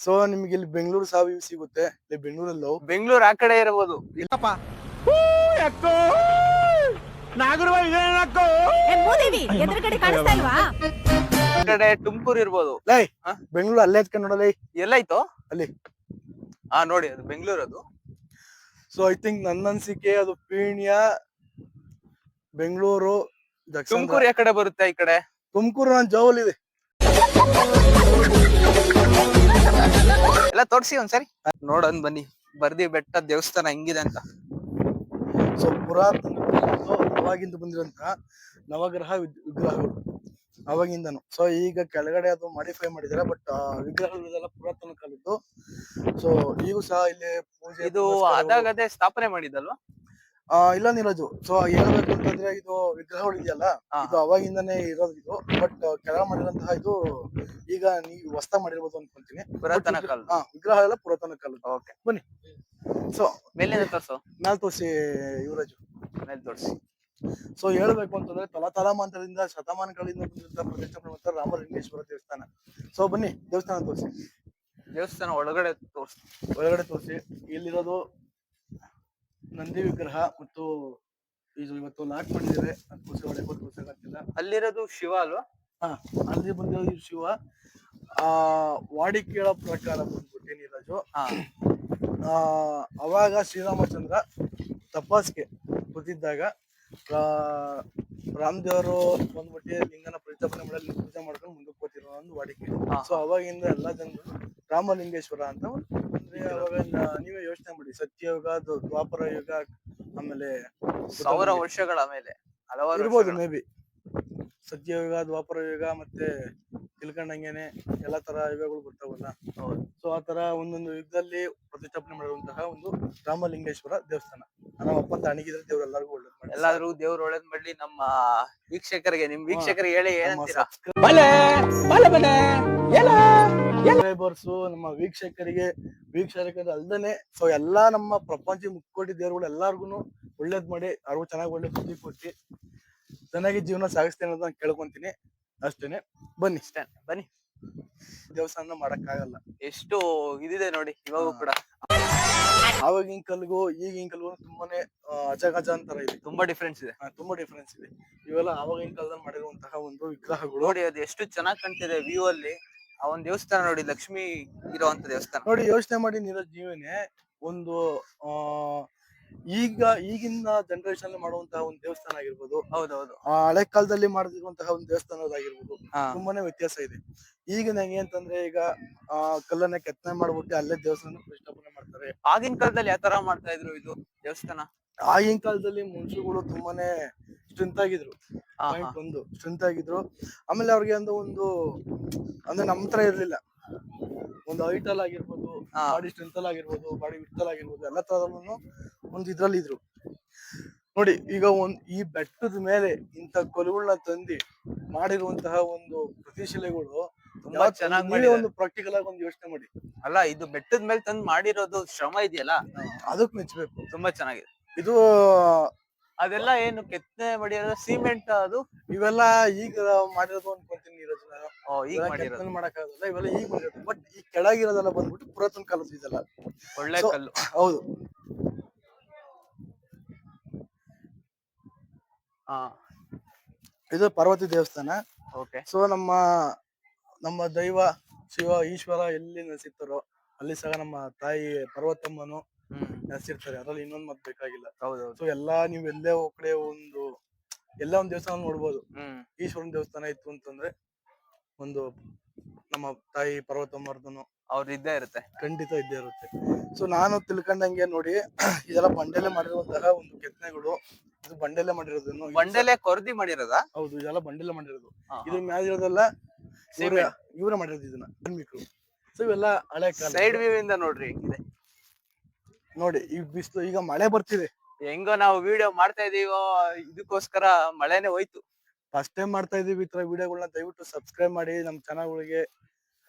ಸೊ ನಿಮ್ಗೆ ಇಲ್ಲಿ ಬೆಂಗಳೂರು ಸಾವಿ ಸಿಗುತ್ತೆ. ಬೆಂಗಳೂರಲ್ಲೂ ಬೆಂಗಳೂರು ಆ ಕಡೆ ಇರಬಹುದು. ಕಡೆ ತುಮಕೂರು ಇರ್ಬೋದು. ಬೆಂಗಳೂರು ಅಲ್ಲೇ ಎತ್ಕೊಂಡು ನೋಡಲ್ಲ. ಎಲ್ಲಾಯ್ತು ಅಲ್ಲಿ ನೋಡಿ, ಅದು ಬೆಂಗಳೂರು ಅದು. ಸೊ ಐ ಥಿಂಕ್ ನನ್ನ ಅನ್ಸಿಕೆ ಅದು ಪೀಣ್ಯ, ಬೆಂಗಳೂರು, ತುಮಕೂರು ಯಾವ ಕಡೆ ಬರುತ್ತೆ? ಈ ಕಡೆ ತುಮಕೂರು ನನ್ನ ಜೋವಲ್ ಇದೆ. ಎಲ್ಲ ತೋರ್ಸಿ ಒಂದ್ಸರಿ ನೋಡೋನ್ ಬನ್ನಿ. ಬರ್ದಿ ಬೆಟ್ಟ ದೇವಸ್ಥಾನ ಹೆಂಗಿದೆ ಅಂತ. ಸೊ ಪುರಾತನ ಅವಾಗಿಂದ ಬಂದಿರಂತ ನವಗ್ರಹ ವಿಗ್ರಹಗಳು ಅವಾಗಿಂದನು. ಸೊ ಈಗ ಕೆಳಗಡೆ ಅದು ಮಾಡಿಫೈ ಮಾಡಿದಾರೆ. ಬಟ್ ವಿಗ್ರಹಗಳೆಲ್ಲ ಪುರಾತನ ಕಾಲದ್ದು. ಸೊ ಈಗೂ ಸಹ ಇಲ್ಲಿ ಪೂಜೆ ಇದು ಅದಾಗದೇ ಸ್ಥಾಪನೆ ಮಾಡಿದಲ್ವಾ? ಇಲ್ಲ ನೀರಜು. ಸೊ ಹೇಳ್ಬೇಕು ಅಂತಂದ್ರೆ ಇದು ವಿಗ್ರಹಗಳು ಇದೆಯಲ್ಲ, ಇದು ಅವಾಗಿಂದಾನೇ ಇರೋದು ಇದು. ಬಟ್ ಕೆಳಗೆ ಮಾಡಿರೋಂತಹ ಇದು ಈಗ ನೀವು ಹೊಸ ಮಾಡಿರ್ಬೋದು ಅನ್ಕೊಂತೀನಿ. ಪುರಾತನ ಕಾಲ ವಿಗ್ರಹ ಎಲ್ಲ ಪುರಾತನ ಕಾಲದ್ದು. ಓಕೆ, ಬನ್ನಿ. ಸೊ ಮೇಲಿಂದ ತೋರ್ಸು. ಮ್ಯಾಲ್ ತೋರಿಸಿ ಯುವರಾಜು, ಮೇಲೆ ತೋರಿಸಿ. ಸೊ ಹೇಳ್ಬೇಕು ಅಂತಂದ್ರೆ ತಲತಲಾಂತರದಿಂದ ಶತಮಾನಗಳಿಂದ ಬಂದಿದ್ದ ಪ್ರತಿಷ್ಠಾಪನೆ ಮಾಡ್ತಾರೆ ರಾಮಲಿಂಗೇಶ್ವರ ದೇವಸ್ಥಾನ. ಸೊ ಬನ್ನಿ ದೇವಸ್ಥಾನ ತೋರಿಸಿ. ದೇವಸ್ಥಾನ ಒಳಗಡೆ ತೋರಿಸಿ. ಒಳಗಡೆ ತೋರಿಸಿ. ಇಲ್ಲಿರೋದು ನಂದಿ ವಿಗ್ರಹ ಮತ್ತು ಇದು ಇವತ್ತು ಲಾಕ್ ಮಾಡಿದ್ದಾರೆ. ಅದಕ್ಕೋಸ್ಕರ ತೋರ್ಸಕ್ಕಾಗ್ತಿಲ್ಲ. ಅಲ್ಲಿರೋದು ಶಿವ ಅಲ್ವಾ? ಅಲ್ಲಿ ಬಂದಿರೋದು ಶಿವ. ವಾಡಿಕೆಯ ಪ್ರಕಾರ ಬಂದ್ಬಿಟ್ಟು ನೀರಜು, ಅವಾಗ ಶ್ರೀರಾಮಚಂದ್ರ ತಪಸ್ಗೆ ಕೂತಿದ್ದಾಗ ರಾಮದೇವರು ಬಂದ್ಬಿಟ್ಟು ಲಿಂಗನ ಪ್ರತಿಷ್ಠಾಪನೆ ಮಾಡಲು ಪೂಜೆ ಮಾಡ್ಕೊಂಡು ಮುಂದಕ್ಕೆ ಹೋಗ್ತಿರೋ ಒಂದು ವಾಡಿಕೆ. ಸೊ ಅವಾಗಿಂದ ಎಲ್ಲಾ ಜನರು ರಾಮಲಿಂಗೇಶ್ವರ ಅಂತ ಅಂದ್ರೆ ಅವಾಗ ನೀವೇ ಯೋಚನೆ ಮಾಡಿ, ಸತ್ಯಯುಗ, ದ್ವಾಪರ ಯುಗ, ಆಮೇಲೆ 1000 ವರ್ಷಗಳ ಮೇಲೆ ಹಲವಾರು ಇರ್ಬೋದು ಮೇ ಬಿ. ಸತ್ಯಯುಗ, ದ್ವಾಪರ ಯುಗ ಮತ್ತೆ ತಿಳ್ಕೊಂಡಂಗೆನೆ ಎಲ್ಲಾ ತರ ಯುಗಗಳು ಬರ್ತಾವಲ್ಲ. ಸೊ ಆತರ ಒಂದೊಂದು ಯುಗದಲ್ಲಿ ಪ್ರತಿಷ್ಠಾಪನೆ ಮಾಡಿರುವಂತಹ ಒಂದು ರಾಮಲಿಂಗೇಶ್ವರ ದೇವಸ್ಥಾನ. ನಮ್ಮಪ್ಪ ತಾಣಿಗಿದ್ರೆ ದೇವ್ರು ಎಲ್ಲರಿಗೂ ಒಳ್ಳೇದ್ ಮಾಡಿ. ಎಲ್ಲಾದ್ರೂ ದೇವ್ರು ಒಳ್ಳೇದ್ ಮಾಡ್ಲಿ. ನಮ್ಮ ವೀಕ್ಷಕರಿಗೆ, ನಿಮ್ ವೀಕ್ಷಕರಿಗೆ ಹೇಳಿ ಏನಂತೀರಾ? ಸಬ್ಸ್ಕ್ರೈಬರ್ಸು, ನಮ್ಮ ವೀಕ್ಷಕರಿಗೆ ಅಲ್ದೇನೆ ಸೊ ಎಲ್ಲಾ ನಮ್ಮ ಪ್ರಪಂಚ ಮುಕ್ಕೋಟಿ ದೇವ್ರುಗಳು ಎಲ್ಲಾರ್ಗು ಒಳ್ಳೇದ್ ಮಾಡಿ, ಅವ್ರಿಗೂ ಚೆನ್ನಾಗಿ ಒಳ್ಳೆ ಬುದ್ಧಿ ಕೊಟ್ಟು ಚೆನ್ನಾಗಿ ಜೀವನ ಸಾಗಿಸ್ತೇನೆ ಅನ್ನೋದು ನಾನು ಕೇಳ್ಕೊಂತೀನಿ. ಅಷ್ಟೇನೆ. ಬನ್ನಿ ಬನ್ನಿ. ದೇವಸ್ಥಾನ ಮಾಡಕ್ ಆಗಲ್ಲ. ಎಷ್ಟು ಇದಿದೆ ನೋಡಿ ಇವಾಗೂ ಕೂಡ. ಆವಾಗಿನ ಕಲ್ಗೂ ಈಗಿನ ಕಲ್ಗೂ ತುಂಬಾನೇ ಅಜಗಜ ಅಂತರ ಇದೆ. ತುಂಬಾ ಡಿಫ್ರೆನ್ಸ್ ಇದೆ. ತುಂಬಾ ಡಿಫ್ರೆನ್ಸ್ ಇದೆ. ಇವೆಲ್ಲ ಆವಾಗಿನ ಕಾಲದಲ್ಲಿ ಮಾಡಿರುವಂತಹ ಒಂದು ವಿಗ್ರಹಗಳು. ನೋಡಿ ಅದು ಎಷ್ಟು ಚೆನ್ನಾಗಿ ಕಾಣ್ತಿದೆ ವ್ಯೂ ಅಲ್ಲಿ. ಆ ಒಂದ್ ದೇವಸ್ಥಾನ ನೋಡಿ, ಲಕ್ಷ್ಮಿ ಇರುವಂತ ದೇವಸ್ಥಾನ ನೋಡಿ, ಯೋಚನೆ ಮಾಡಿ ನೀರಜ್, ನೀವೇನೆ ಒಂದು ಆ ಈಗಿನ ಜನರೇಷನ್ ಮಾಡುವಂತಹ ಒಂದು ದೇವಸ್ಥಾನ ಆಗಿರ್ಬೋದು, ಹೌದೌದು, ಆ ಹಳೆ ಕಾಲದಲ್ಲಿ ಮಾಡಿರುವಂತಹ ಒಂದು ದೇವಸ್ಥಾನದಾಗಿರ್ಬೋದು, ಹಾ ತುಂಬಾನೇ ವ್ಯತ್ಯಾಸ ಇದೆ. ಈಗ ನಂಗೆ ಅಂತಂದ್ರೆ ಈಗ ಕಲ್ಲನ್ನ ಕೆತ್ತನೆ ಮಾಡ್ಬಿಟ್ಟು ಅಲ್ಲೇ ದೇವಸ್ಥಾನ ಪ್ರತಿಷ್ಠಾಪನೆ ಮಾಡ್ತಾರೆ. ಆಗಿನ ಕಾಲದಲ್ಲಿ ಯಾವ ತರ ಮಾಡ್ತಾ ಇದ್ರು ಇದು ದೇವಸ್ಥಾನ? ಆಗಿನ ಕಾಲದಲ್ಲಿ ಮನುಷ್ಯರುಗಳು ತುಂಬಾನೇ ಸ್ಟ್ರೆಂತ್ ಆಗಿದ್ರು. ಹಾ, ಹಾ. ಪಾಯಿಂಟ್ ಒಂದು ಸ್ಟ್ರೆಂತ್ ಆಗಿದ್ರು. ಆಮೇಲೆ ಅವ್ರಿಗೆ ಒಂದು ಅಂದ್ರೆ ನಮ್ ತರ ಇರ್ಲಿಲ್ಲ. ಒಂದು ಹೈಟ್ ಅಲ್ಲಿ ಆಗಿರ್ಬೋದು, ಹಾ. ಬಾಡಿ ಸ್ಟ್ರೆಂತ್ ಅಲ್ಲಿ ಆಗಿರ್ಬೋದು, ಬಾಡಿ ವಿಡ್ತ್ ಅಲ್ಲಿ ಆಗಿರ್ಬೋದು, ಎಲ್ಲ ತರದಲ್ಲೂ ಒಂದು ಇದ್ರಲ್ಲಿ ಇದ್ರು. ನೋಡಿ ಈಗ ಈ ಬೆಟ್ಟದ ಮೇಲೆ ಇಂತ ಕೊಲುಗಳನ್ನ ತಂದಿ ಮಾಡಿರುವಂತಹ ಒಂದು ಪ್ರತಿಶಿಲೆಗಳು ತುಂಬಾ ಚೆನ್ನಾಗಿ ನೀವೇ ಮಾಡಿದ್ದಾರೆ. ಒಂದು ಪ್ರಾಕ್ಟಿಕಲ್ ಆಗಿ ಒಂದು ಯೋಚನೆ ಮಾಡಿ. ಅಲ್ಲ, ಇದು ಬೆಟ್ಟದ ಮೇಲೆ ತಂದು ಮಾಡಿರೋದು ಶ್ರಮ ಇದೆಯಲ್ಲ, ಅದಕ್ ಮೆಚ್ಚಬೇಕು. ತುಂಬಾ ಚೆನ್ನಾಗಿದೆ. ಇದು ಅದೆಲ್ಲ ಏನು ಕೆತ್ತನೆ ಮಾಡಿರೋದು ಸಿಮೆಂಟ್ ಅದು? ಇವೆಲ್ಲ ಈಗ ಮಾಡಿರೋದು ಅನ್ಕೊಂತೀನಿ ನೀರಜ್ ನಾನು. ಈಗ ಮಾಡಿರೋದು ಕೆತ್ತನೆ ಮಾಡಕ್ಕಾಗಲ್ಲ, ಇವೆಲ್ಲ ಈಗ ಮಾಡಿರೋದು. ಬಟ್ ಈ ಕೆಳಗಿರೋದೆಲ್ಲ ಬಂದ್ಬಿಟ್ಟು ಪುರಾತನ ಕಾಲದ ಇದೆಲ್ಲ. ಒಳ್ಳೆ So, ಕಲ್ಲು. ಹೌದು. ಹಾ, ಇದು ಪಾರ್ವತಿ ದೇವಸ್ಥಾನ. ಓಕೆ. ಸೊ ನಮ್ಮ ದೈವ ಶಿವ ಈಶ್ವರ ಎಲ್ಲಿ ನೆಲೆಸಿರ್ತಾರೋ ಅಲ್ಲಿ ಸಹ ನಮ್ಮ ತಾಯಿ ಪಾರ್ವತಮ್ಮನು ನೆಲೆಸಿರ್ತಾರೆ. ಅದ್ರಲ್ಲಿ ಇನ್ನೊಂದ್ ಮತ್ ಬೇಕಾಗಿಲ್ಲ. ಹೌದೌದು. ಸೊ ಎಲ್ಲಾ ನೀವ್ ಎಲ್ಲೇ ಕಡೆ ಎಲ್ಲ ಒಂದ್ ದೇವಸ್ಥಾನ ನೋಡ್ಬೋದು. ಈಶ್ವರನ ದೇವಸ್ಥಾನ ಇತ್ತು ಅಂತಂದ್ರೆ ಒಂದು ನಮ್ಮ ತಾಯಿ ಪಾರ್ವತಮ್ಮರ್ದನು ಅವ್ರು ಇದ್ದೇ ಇರುತ್ತೆ, ಖಂಡಿತ ಇದ್ದೇ ಇರುತ್ತೆ. ಸೊ ನಾನು ತಿಳ್ಕೊಂಡಂಗೆ ನೋಡಿ, ಇದೆಲ್ಲ ಬಂಡೆಲೆ ಮಾಡಿರುವಂತಹ ಒಂದು ಕೆತ್ತನೆಗಳು. ಇದು ಬಂಡೆಲೆ ಮಾಡಿರೋದನ್ನು ಬಂಡೆಲೆ ಕೊರ್ದಿ ಮಾಡಿರೋದಾ? ಹೌದು, ಇದೆಲ್ಲ ಬಂಡೆಲೆ ಮಾಡಿರೋದು. ಹಾ, ಇದ್ರ ಮ್ಯಾಲ ಇರೋದೆಲ್ಲ ಇವರೇ ಮಾಡಿರೋದು ಇದನ್ನ, ಕಾರ್ಮಿಕರು. ಸೊ ಇವೆಲ್ಲ ಹಳೆ ಕಾಲ. ಸೈಡ್ ವ್ಯೂ ಇಂದ ನೋಡ್ರಿ ಹೆಂಗಿದೆ ನೋಡಿ. ಈ ಬಿಸಿಲು, ಈಗ ಮಳೆ ಬರ್ತಿದೆ. ಹೆಂಗೋ ನಾವು ವಿಡಿಯೋ ಮಾಡ್ತಾ ಇದೀವೋ ಇದಕ್ಕೋಸ್ಕರ ಮಳೆನೆ ಹೋಯ್ತು. ಫಸ್ಟ್ ಟೈಮ್ ಮಾಡ್ತಾ ಇದೀವಿ ಈ ತರ ವಿಡಿಯೋಗಳನ್ನ. ದಯವಿಟ್ಟು ಸಬ್ಸ್ಕ್ರೈಬ್ ಮಾಡಿ ನಮ್ಮ ಚಾನಲ್ಗಳಿಗೆ.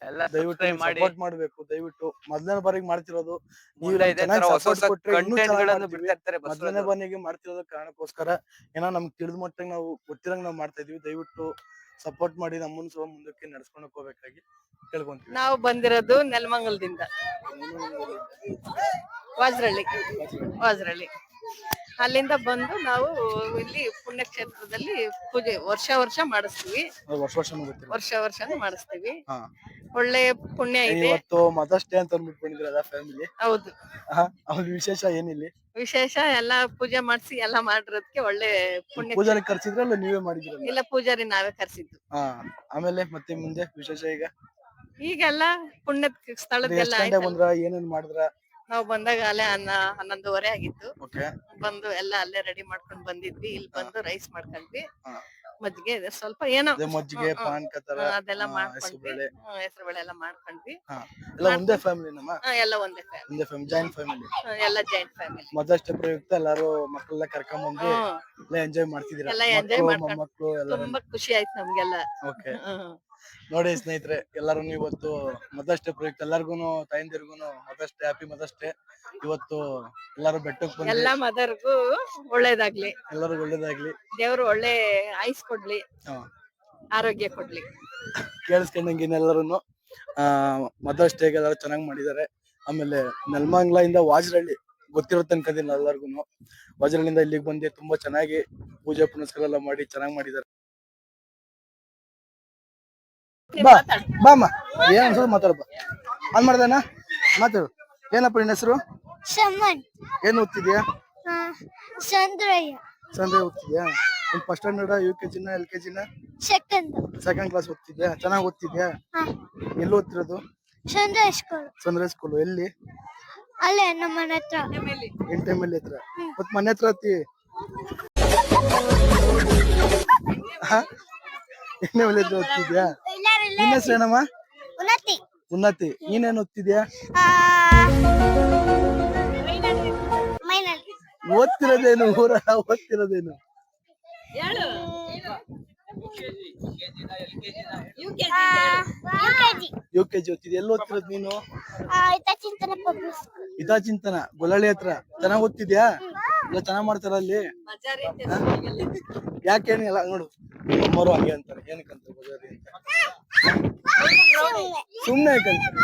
ಎಲ್ಲ ದಯವಿಟ್ಟು ಮಾಡಿ ಸಪೋರ್ಟ್ ಮಾಡ್ಬೇಕು. ದಯವಿಟ್ಟು ಮೊದಲನೇ ಬಾರಿಗೆ ಮಾಡ್ತಿರೋದು ನೀವು. ಇದೇ ತರ ಹೊಸ ಹೊಸ ಕಂಟೆಂಟ್ ಗಳನ್ನು ಬಿಡ್ತಾ ಇರ್ತಾರೆ. ಮೊದಲನೇ ಬಾರಿಗೆ ಮಾಡ್ತಿರೋದ ಕಾರಣಕ್ಕೋಸ್ಕರ ಏನೋ ನಮ್ಗೆ ತಿಳಿದ ಮಟ್ಟಿಗೆ ನಾವು ಗೊತ್ತಿರಂಗ್ ನಾವು ಮಾಡ್ತಾ ಇದೀವಿ. ದಯವಿಟ್ಟು ಸಪೋರ್ಟ್ ಮಾಡಿ ನಮ್ಮನ್ನು ಸಹ ಮುಂದಕ್ಕೆ ನಡ್ಸ್ಕೊಂಡು ಹೋಗ್ಬೇಕಾಗಿ ಕೇಳ್ಕೊಂತೀವಿ. ನಾವು ಬಂದಿರೋದು ನೆಲಮಂಗಲದಿಂದ, ವಾಜರಳ್ಳಿ. ಅಲ್ಲಿಂದ ಬಂದು ನಾವು ಇಲ್ಲಿ ಪುಣ್ಯಕ್ಷೇತ್ರದಲ್ಲಿ ಪೂಜೆ ವರ್ಷ ಮಾಡಿಸ್ತೀವಿ. ವರ್ಷನೂ ಮಾಡಿಸ್ತೀವಿ. ಒಳ್ಳೆ ಪುಣ್ಯ ಇದೆ. ಇವತ್ತು ಮದರ್ಸ್ ಡೇ ಅಂತ ಅಂದ್ಬಿಟ್ಟು ಬಂದಿದ್ರಲ್ಲ ಫ್ಯಾಮಿಲಿ. ಹೌದು. ಅವ್ರ ವಿಶೇಷ ಏನಿಲ್ಲ? ವಿಶೇಷ ಎಲ್ಲಾ ಪೂಜೆ ಮಾಡಿಸಿ ಎಲ್ಲ ಮಾಡಿರೋದಕ್ಕೆ ಒಳ್ಳೆ ಪುಣ್ಯ. ಪೂಜಾರಿ ಕರ್ಸಿದ್ರಲ್ಲ ನೀವೇ ಮಾಡಿದ್ರಲ್ಲ? ಇಲ್ಲ, ಪೂಜಾರಿ ನಾವೇ ಕರ್ಸಿದ್ದು. ಆಮೇಲೆ ಮತ್ತೆ ಮುಂದೆ ವಿಶೇಷ ಈಗೆಲ್ಲ ಪುಣ್ಯದ ಸ್ಥಳದೆಲ್ಲ ಬಂದ್ರ ಏನೇನ್ ಮಾಡಿದ್ರ? ನಾವು ಬಂದಾಗ ಅಲ್ಲೇ 11:30 ಆಗಿತ್ತು. ಓಕೆ. ಬಂದು ಎಲ್ಲ ಅಲ್ಲೇ ರೆಡಿ ಮಾಡ್ಕೊಂಡ್ ಬಂದಿದ್ವಿ. ಇಲ್ಲಿ ಬಂದು ರೈಸ್ ಮಾಡ್ಕೊಂಡ್ವಿ. ಮಜ್ಜಿಗೆ ಇದೆ ಸ್ವಲ್ಪ, ಏನೋ ಮಜ್ಜಿಗೆ, ಪಾನಕ ತರ ಅದೆಲ್ಲ ಮಾಡ್ಕೊಂಡ್ವಿ. ಹೆಸರು ಬೇಳೆ ಎಲ್ಲ ಮಾಡ್ಕೊಂಡ್ವಿ. ಎಲ್ಲ ಒಂದೇ ಫ್ಯಾಮಿಲಿ ನಮ್ಮ? ಎಲ್ಲ ಒಂದೇ ಫ್ಯಾಮಿಲಿ, ಜಾಯಿಂಟ್ ಫ್ಯಾಮಿಲಿ. ಎಲ್ಲ ಜಾಯಿಂಟ್ ಫ್ಯಾಮಿಲಿ. ಮದರ್ಸ್ ಡೇ ಪ್ರಯುಕ್ತ ಎಲ್ಲಾರು ಮಕ್ಕಳೆಲ್ಲ ಕರ್ಕೊಂಡ್ ಬಂದು ಎಲ್ಲ ಎಂಜಾಯ್ ಮಾಡ್ತಿದ್ದೀರಾ? ಎಲ್ಲ ಎಂಜಾಯ್ ಮಾಡ್ಕೊಂಡು ಮಕ್ಕಳು ಎಲ್ಲ? ತುಂಬಾ ಖುಷಿ ಆಯ್ತು ನಮ್ಗೆಲ್ಲ. ಓಕೆ. ನೋಡಿ ಸ್ನೇಹಿತರೆ, ಎಲ್ಲಾರು ಇವತ್ತು ಮದರ್ಸ್ ಡೇ ಪ್ರಯುಕ್ತ ಎಲ್ಲಾರ್ಗುನು ತಾಯಂದಿರ್ಗುನು mother's day, happy mother's day. ಇವತ್ತು ಎಲ್ಲಾರು ಬೆಟ್ಟಕ್ಕೆ ಬಂದು ಎಲ್ಲ ಮದರ್ಗೂ ಒಳ್ಳೇದಾಗ್ಲಿ, ಎಲ್ಲರಿಗೂ ಒಳ್ಳೇದಾಗ್ಲಿ, ದೇವ್ರು ಒಳ್ಳೆ ಆಯುಸ್ ಕೊಡ್ಲಿ, ಆರೋಗ್ಯ ಕೊಡ್ಲಿ. ಕೇಳಿಸ್ಕೊಂಡಂಗೆ ಎಲ್ಲಾರು ಮದರ್ಸ್ ಡೇಗೆ ಎಲ್ಲಾರು ಚೆನ್ನಾಗಿ ಮಾಡಿದ್ದಾರೆ. ಆಮೇಲೆ ನೆಲಮಂಗಲ ಇಂದ ವಾಜರಳ್ಳಿ ಗೊತ್ತಿರುತ್ತೆ ಅನ್ಕೋದಿಲ್ಲ ಎಲ್ಲಾರ್ಗುನು. ವಾಜರಳ್ಳಿಯಿಂದ ಇಲ್ಲಿಗೆ ಬಂದು ತುಂಬಾ ಚೆನ್ನಾಗಿ ಪೂಜೆ ಪುನಸ್ಕಾರ ಎಲ್ಲ ಮಾಡಿ ಚೆನ್ನಾಗಿ ಮಾಡಿದ್ದಾರೆ. ಬಾಮ್ಮ, ಏನ್ ಅನ್ಸೋದು ಮಾತಾಡಪ್ಪ. ಅನ್ ಮಾಡ್ದೇನ ಮಾತಾಡು. ಏನಪ್ಪ ನಿನ್ನ ಹೆಸರು? ಏನ್ ಓದ್ತಿದ್ಯಾ? ಸಂಜೆ ಓದ್ತಿದ್ಯಾ? ಫಸ್ಟ್ ಸ್ಟ್ಯಾಂಡರ್ಡ್, UKG ನ LKG ನ? ಸೆಕೆಂಡ್ ಕ್ಲಾಸ್ ಓದ್ತಿದ್ಯಾ? ಚೆನ್ನಾಗಿ ಓದ್ತಿದ್ಯಾ? ಎಲ್ಲಿ ಓದ್ತಿರೋದು? ಸಂದ್ರೆ ಸ್ಕೂಲ್. ಎಲ್ಲಿ? ಅಲ್ಲೇ ನಮ್ಮ ಮನೆ ಹತ್ರ, ಎಂಟೆಮಲ್ಲಿ ಹತ್ರ. ಮತ್ ಮನೆ ಹತ್ರ ಹತ್ತಿ ಎಣ್ಣೆ ಓದ್ತಿದ್ಯಾ? ನಿನ್ನ ಹೆಸರು ಏನಮ್ಮ? ಉನ್ನತಿ. ನೀನೇನ್ ಓದ್ತಿದ್ಯಾ? ಓದ್ತಿರೋದೇನು? ಊರ ಓದ್ತಿರೋದೇನು? UKG ಓದ್ತಿದ್ಯಾ? ಎಲ್ಲಿ ಓದ್ತಿರೋದು ನೀನು? ಹಿತಚಿಂತನ ಗೊಲ್ಲಳ್ಳಿ ಹತ್ರ. ಚೆನ್ನಾಗ್ ಓದ್ತಿದ್ಯಾ? ಎಲ್ಲ ಚೆನ್ನಾಗ್ ಮಾಡ್ತಾರ ಅಲ್ಲಿ? ಯಾಕೇನು ಎಲ್ಲ ನೋಡು, ಅಮ್ಮರು ಹಂಗೆ ಅಂತಾರೆ. ಏನಕ್ಕಂತ ಬಜಾರಿ ಅಂತ? ಸುಮ್ನೆ ಯಾಕಂತಾರೆ?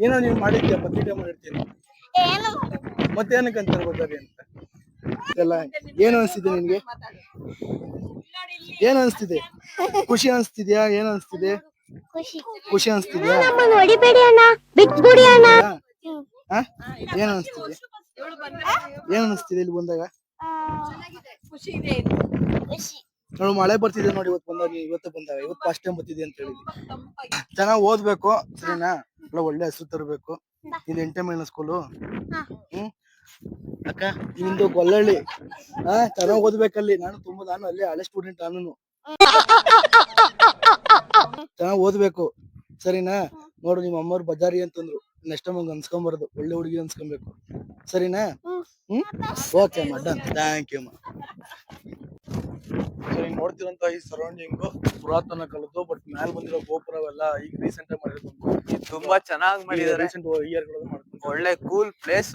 ಏನೋ ನೀವ್ ಮಾಡಿದ್ಯಾ? ಬದ್ಲಿಕೆ ಮಾಡಿರ್ತೀನಿ. ಮತ್ತೆ ಏನಕ್ಕೆ ಅಂತಾರೆ ಬಜಾರಿ ಅಂತ ಎಲ್ಲ? ಏನು ಅನ್ಸ್ತಿದೆ ನಿನ್ಗೆ? ಏನ್ ಅನ್ಸ್ತಿದೆ? ಖುಷಿ ಅನ್ಸ್ತಿದ್ಯಾ? ಏನ್ ಅನ್ಸ್ತಿದೆ? ಖುಷಿ ಅನ್ಸ್ತಿದ್ಯಾ? ಆ? ಏನ್ ಅನ್ಸ್ತಿದೆ? ಏನ್ ಅನ್ಸ್ತಿದೆ ಇಲ್ಲಿ ಬಂದಾಗ? ನೋಡು ಮಳೆ ಬರ್ತಿದೆ ನೋಡಿ, ಇವತ್ತು ಬಂದಾಗ ಫಸ್ಟ್ ಟೈಮ್ ಬರ್ತಿದೆ ಅಂತ ಹೇಳಿದ್ವಿ. ಚೆನ್ನಾಗ್ ಓದ್ಬೇಕು ಸರಿನಾ? ಒಳ್ಳೆ ಹೆಸರು ತರಬೇಕು. ಇದು 8ನೇ ಮೈನ ಸ್ಕೂಲು. ಅಕ್ಕ ನಿಮ್ದು ಗೊಲ್ಲಳ್ಳಿ. ಚೆನ್ನಾಗ್ ಓದ್ಬೇಕಲ್ಲಿ. ನಾನು ಅಲ್ಲಿ ಹಳೆ ಸ್ಟೂಡೆಂಟ್. ನಾನು ಚೆನ್ನಾಗ್ ಓದ್ಬೇಕು ಸರಿನಾ? ನೋಡು ನಿಮ್ಮ ಅಮ್ಮವ್ರು ಬಜಾರಿ ಅಂತಂದ್ರು. ನೆಕ್ಸ್ಟ್ ಟೈಮ್ ಹಂಗ ಅನ್ಸ್ಕೊಂಬಾರ್ದು, ಒಳ್ಳೆ ಹುಡುಗಿ ಅನ್ಸ್ಕೊಬೇಕು ಸರಿನಾ? ಓಕೆ ಅಮ್ಮ, ಡನ್. ಥ್ಯಾಂಕ್ ಯು ಅಮ್ಮ. ನೋಡ್ತಿರಂತ ಈ ಸರೌಂಡಿಂಗ್ ಪುರಾತನ ಕಾಲದ್ದು, ಬಟ್ ಮ್ಯಾಲ ಬಂದಿರೋ ಗೋಪುರವೆಲ್ಲ ಈಗ ರೀಸೆಂಟ್ ಆಗಿ ಮಾಡಿರೋದು. ತುಂಬಾ ಚೆನ್ನಾಗಿ ಮಾಡಿದ್ದಾರೆ. ರೀಸೆಂಟ್ ಇಯರ್ ಗಳಲ್ಲಿ ಮಾಡ್ಕೊಂಡು ಒಳ್ಳೆ ಕೂಲ್ ಪ್ಲೇಸ್.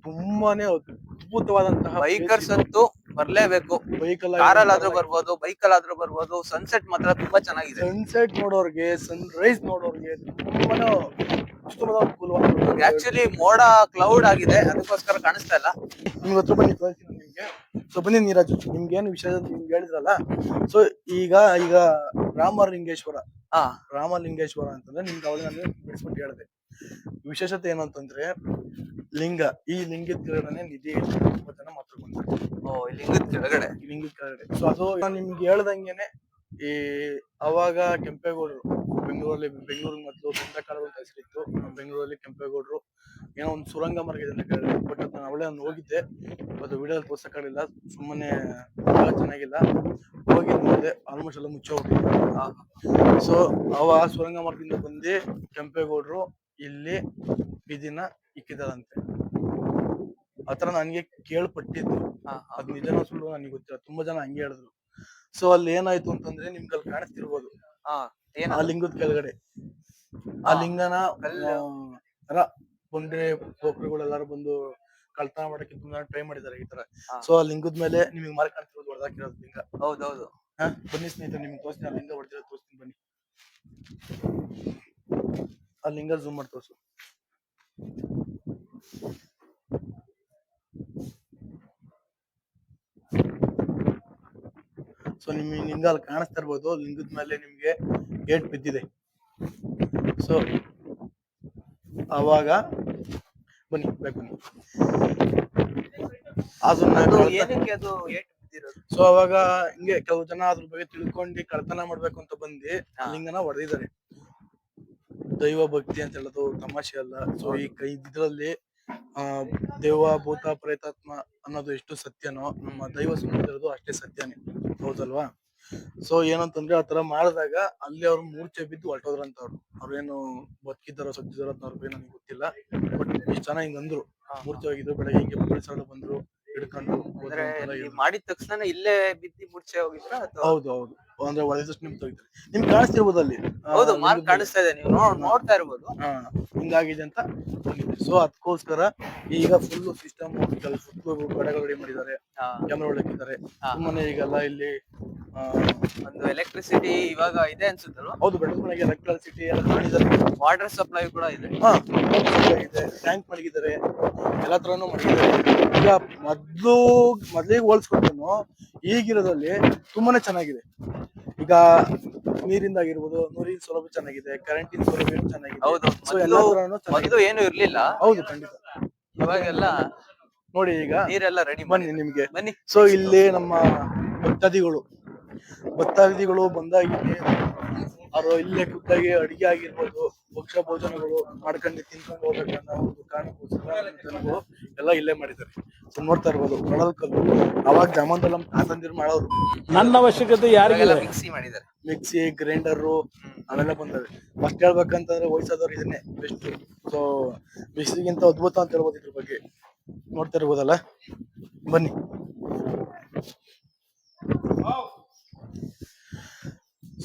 ತುಂಬಾನೇ ಅದ್ಭುತವಾದಂತಹ ಬೈಕರ್ಸ್ ಅಂತೂ ಬರ್ಲೇಬೇಕು. ವೆಹಿಕಲ್ ಕಾರಲ್ಲಾದ್ರೂ ಬರ್ಬೋದು, ಬೈಕಲ್ ಆದ್ರೂ ಬರ್ಬೋದು. ಸನ್ಸೆಟ್ ಮಾತ್ರ ತುಂಬಾ ಚೆನ್ನಾಗಿದೆ. ಸನ್ಸೆಟ್ ನೋಡೋರ್ಗೆ, ಸನ್ ರೈಸ್ ನೋಡೋರ್ಗೆ ತುಂಬಾನೇ ಆಕ್ಚುಲಿ ಮೋಡ ಕ್ಲೌಡ್ ಆಗಿದೆ, ಅದಕ್ಕೋಸ್ಕರ ಕಾಣಿಸ್ತಾ ಇಲ್ಲ. ನಿಮ್ಗೆ ಹತ್ರ ಬನ್ನಿ ತೋರಿಸ್ತೀನಿ ನಿಮ್ಗೆ. ಸೊ ಬನ್ನಿ ನೀರಾಜು, ನಿಮ್ಗೆ ಏನು ವಿಷಯ ನಿಮ್ಗೆ ಹೇಳಿದ್ರಲ್ಲ. ಸೊ ಈಗ ರಾಮಲಿಂಗೇಶ್ವರ ಅಂತಂದ್ರೆ ನಿಮ್ಗೆ ಅವಾಗ ನಾನು ಬಿಡಿಸ್ಬಿಟ್ಟು ಹೇಳಿದೆ. ವಿಶೇಷತೆ ಏನು ಅಂತಂದ್ರೆ ಲಿಂಗ, ಈ ಲಿಂಗದ ಕೆಳಗಡೆ ನಿಧಿ ತುಂಬಾ ಜನ ಮಾತಾಡ್ಕೊಂತಾರೆ. ಲಿಂಗದ ಕೆಳಗಡೆ. ಸೊ ಅದು ನಾನು ನಿಮ್ಗೆ ಹೇಳ್ದಂಗೆನೆ ಈ ಅವಾಗ ಕೆಂಪೇಗೌಡರು ಬೆಂಗಳೂರು ಮೊದಲು ಬೆಂದಕಾಲ ಅಂತ ಹೆಸರಿತ್ತು. ಬೆಂಗಳೂರಲ್ಲಿ ಕೆಂಪೇಗೌಡರು ಏನೋ ಒಂದು ಸುರಂಗ ಮಾರ್ಗ ಇದೆ ಅಂತ ಕೇಳಿದೆ. ಬಟ್ ನಾನು ಅವಳೇ ಹೋಗಿದ್ದೆ, ಅದು ವಿಡಿಯೋದಲ್ಲಿ ತೋರ್ಸಕ್ಕಾಗಲಿಲ್ಲ. ಸುಮ್ಮನೆ ಚೆನ್ನಾಗಿಲ್ಲ. ಹೋಗಿ ನೋಡಿದೆ, ಆಲ್ಮೋಸ್ಟ್ ಎಲ್ಲ ಮುಚ್ಚೋಗ್ಬಿಟ್ಟಿದೆ. ಸೊ ಆ ಸುರಂಗ ಮಾರ್ಗದಿಂದ ಬಂದು ಕೆಂಪೇಗೌಡರು ಇಲ್ಲಿ ಬೀದಿನ ಇಕ್ಕಿದಾರಂತೆ. ಆತರ ನನ್ಗೆ ಕೇಳ್ಪಟ್ಟಿದ್ದು. ಅದ್ ನಿಜನೋ ಸುಳ್ಳು ನನಗೆ ಗೊತ್ತಿಲ್ಲ, ತುಂಬಾ ಜನ ಹಂಗೆ ಹೇಳಿದ್ರು. ಸೊ ಅಲ್ಲಿ ಏನಾಯ್ತು ಅಂತಂದ್ರೆ ನಿಮ್ಗೆ ಅಲ್ಲಿ ಕಾಣಿಸ್ತಿರ್ಬೋದು, ಆ ಲಿಂಗದ ಕೆಳಗಡೆ ಆ ಲಿಂಗನ ಬಂದ್ರೆ ಪೋಖ್ರಿಗಳೆಲ್ಲಾರು ಬಂದು ಕಳ್ತನ ಮಾಡಕ್ಕೆ ತುಂಬಾ ಟ್ರೈ ಮಾಡಿದ್ದಾರೆ ಈ ತರ. ಸೊ ಆ ಲಿಂಗದ ಮೇಲೆ ನಿಮ್ಗೆ ಮಾರ್ಕ್ ಕಾಣ್ತಿರೋದು, ಹೊಡೆದಾಕಿರೋದು ಲಿಂಗ. ಹೌದೌದು. ಬನ್ನಿ ಸ್ನೇಹಿತರೆ, ನಿಮ್ಗೆ ತೋರಿಸ್ತೀನಿ. ಆ ಲಿಂಗ ಹೊಡೆದಿರೋದು ತೋರಿಸ್ತೀನಿ ಬನ್ನಿ. ಆ ಲಿಂಗ ಝೂಮ್ ಮಾಡಿ ತೋರಿಸು. ಸೊ ನಿಮ್ಗೆ ಅಲ್ಲಿ ಕಾಣಿಸ್ತಾ ಇರ್ಬೋದು, ಲಿಂಗದ ಮೇಲೆ ನಿಮ್ಗೆ ಏಟ್ ಬಿದ್ದಿದೆ. ಸೊ ಅವಾಗ ಬನ್ನಿ, ಬನ್ನಿ. ಸೊ ಅವಾಗ ಹಿಂಗೆ ಕೆಲವು ಜನ ಅದ್ರ ಬಗ್ಗೆ ತಿಳ್ಕೊಂಡು ಕಳ್ತನ ಮಾಡ್ಬೇಕು ಅಂತ ಬಂದು ಲಿಂಗನ ಹೊಡೆದಿದ್ದಾರೆ. ದೈವ ಭಕ್ತಿ ಅಂತ ಹೇಳೋದು ತಮಾಷೆ ಅಲ್ಲ. ಸೊ ಈ ಇದ್ರಲ್ಲಿ ದೇವ ಭೂತ ಪ್ರೇತಾತ್ಮ ಅನ್ನೋದು ಎಷ್ಟು ಸತ್ಯನೋ, ನಮ್ಮ ದೈವ ಸುಮ್ಮನಿರೋದು ಅಷ್ಟೇ ಸತ್ಯನೇ, ಹೌದಲ್ವಾ? ಸೊ ಏನಂತಂದ್ರೆ ಆತರ ಮಾಡಿದಾಗ ಅಲ್ಲಿ ಅವ್ರು ಮೂರ್ಛೆ ಬಿದ್ದು ಹೊರಟೋದ್ರಂತ. ಅವ್ರೇನು ಬದುಕಿದ್ದಾರೋ ಸತ್ತಿದಾರೋ ಅಂತ ಅವ್ರಿಗೆ ನನಗೆ ಗೊತ್ತಿಲ್ಲ. ಬಟ್ ಇಷ್ಟು ಜನ ಹಿಂಗ್ ಅಂದ್ರು, ಮೂರ್ಛೆ ಹೋಗಿದ್ರು. ಬೆಳಗ್ಗೆ ಹಿಂಗೆ ಪೊಲೀಸರು ಬಂದ್ರು, ಹಿಡ್ಕೊಂಡು ಮಾಡಿದ ತಕ್ಷಣ ಇಲ್ಲೇ ಬಿದ್ದಿ ಮೂರ್ಛೆ ಹೋಗಿದ್ರ? ಹೌದು ಹೌದು, ಅಂದ್ರೆ ಹೊಡೆದಷ್ಟು ನಿಮ್ಗೆ ಹೋಗಿದ್ರೆ ನಿಮ್ಗೆ ಕಾಣಿಸ್ತಿರ್ಬೋದು ಅಲ್ಲಿ. ಹೌದು, ಮಾರ್ಕ್ ಕಾಣಿಸ್ತಾ ಇದೆ, ನೀವು ನೋಡ್ತಾ ಇರ್ಬೋದು. ಹಿಂಗಾಗಿದೆ ಅಂತ. ಸೊ ಅದಕ್ಕೋಸ್ಕರ ಈಗ ಫುಲ್ ಸಿಸ್ಟಮ್ ಕಡೆಗಳು ರೆಡಿ ಮಾಡಿದ್ದಾರೆ, ಕ್ಯಾಮ್ರಾ ಹಾಕಿದ್ದಾರೆ. ಸುಮ್ಮನೆ ಈಗೆಲ್ಲ ಇಲ್ಲಿ ಒಂದು ಎಲೆಕ್ಟ್ರಿಸಿಟಿ ಇವಾಗ ಇದೆ ಅನ್ಸುತ್ತಲ್ವಾ? ಹೌದು, ಬೆಳಗ್ಗೆ ಎಲೆಕ್ಟ್ರಿಸಿಟಿ ಎಲ್ಲ ಮಾಡಿದ್ದಾರೆ. ವಾಟರ್ ಸಪ್ಲೈ ಕೂಡ ಇದೆ. ಟ್ಯಾಂಕ್ ಮಲಗಿದ್ದಾರೆ, ಎಲ್ಲಾ ತರನು ಮಾಡಿದ್ದಾರೆ. ಈಗ ಮೊದ್ಲಿಗೆ ಹೋಲ್ಸ್ಕೊಂಡು ಈಗಿರೋದ್ರಲ್ಲಿ ತುಂಬಾನೇ ಚೆನ್ನಾಗಿದೆ. ಈಗ ನೀರಿಂದಾಗಿರ್ಬೋದು, ನೀರಿನ ಸೌಲಭ್ಯ ಚೆನ್ನಾಗಿದೆ, ಕರೆಂಟಿನ ಸೌಲಭ್ಯ ಚೆನ್ನಾಗಿದೆ. ಸೊ ಎಲ್ಲಾ ತರನು ಏನು ಇರ್ಲಿಲ್ಲ. ಹೌದು, ಖಂಡಿತ. ಇವಾಗೆಲ್ಲ ನೋಡಿ ಈಗ ನೀರೆಲ್ಲ ರೆಡಿ. ಬನ್ನಿ ನಿಮ್ಗೆ. ಬನ್ನಿ. ಸೊ ಇಲ್ಲಿ ನಮ್ಮ ಭಕ್ತಾದಿಗಳು ಬಂದಾಗಿ ಅವರು ಇಲ್ಲೇ ಖುದ್ದಾಗಿ ಅಡಿಗೆ ಆಗಿರ್ಬೋದು, ಭಕ್ಷ್ಯ ಭೋಜನಗಳು ಮಾಡ್ಕೊಂಡು ತಿನ್ಕೊಂಡು ಹೋಗ್ಬೇಕನ್ನ ಒಂದು ಕಾರಣಕ್ಕೋಸ್ಕರ ಎಲ್ಲ ಇಲ್ಲೇ ಮಾಡಿದ್ದಾರೆ. ಸೊ ನೋಡ್ತಾ ಇರ್ಬೋದು, ಕಡಲ್ ಕಲ್ಲು. ಅವಾಗ ಜಮಾನದಲ್ಲಿ ನಮ್ಮ ತಾತಂದಿರು ಮಾಡೋರು. ನನ್ನ ಅವಶ್ಯಕತೆ ಯಾರಿಗೆಲ್ಲ ಮಿಕ್ಸಿ ಮಾಡಿದ್ದಾರೆ. ಮಿಕ್ಸಿ, ಗ್ರೈಂಡರು ಅವೆಲ್ಲ ಬಂದವೆ. ಫಸ್ಟ್ ಹೇಳ್ಬೇಕಂತಂದ್ರೆ ವಯಸ್ಸಾದವ್ರು ಇದನ್ನೇ ಬೆಸ್ಟ್. ಸೊ ಮಿಕ್ಸಿಗಿಂತ ಅದ್ಭುತ ಅಂತ ಹೇಳ್ಬೋದು ಇದ್ರ ಬಗ್ಗೆ. ನೋಡ್ತಾ ಇರ್ಬೋದಲ್ಲ, ಬನ್ನಿ.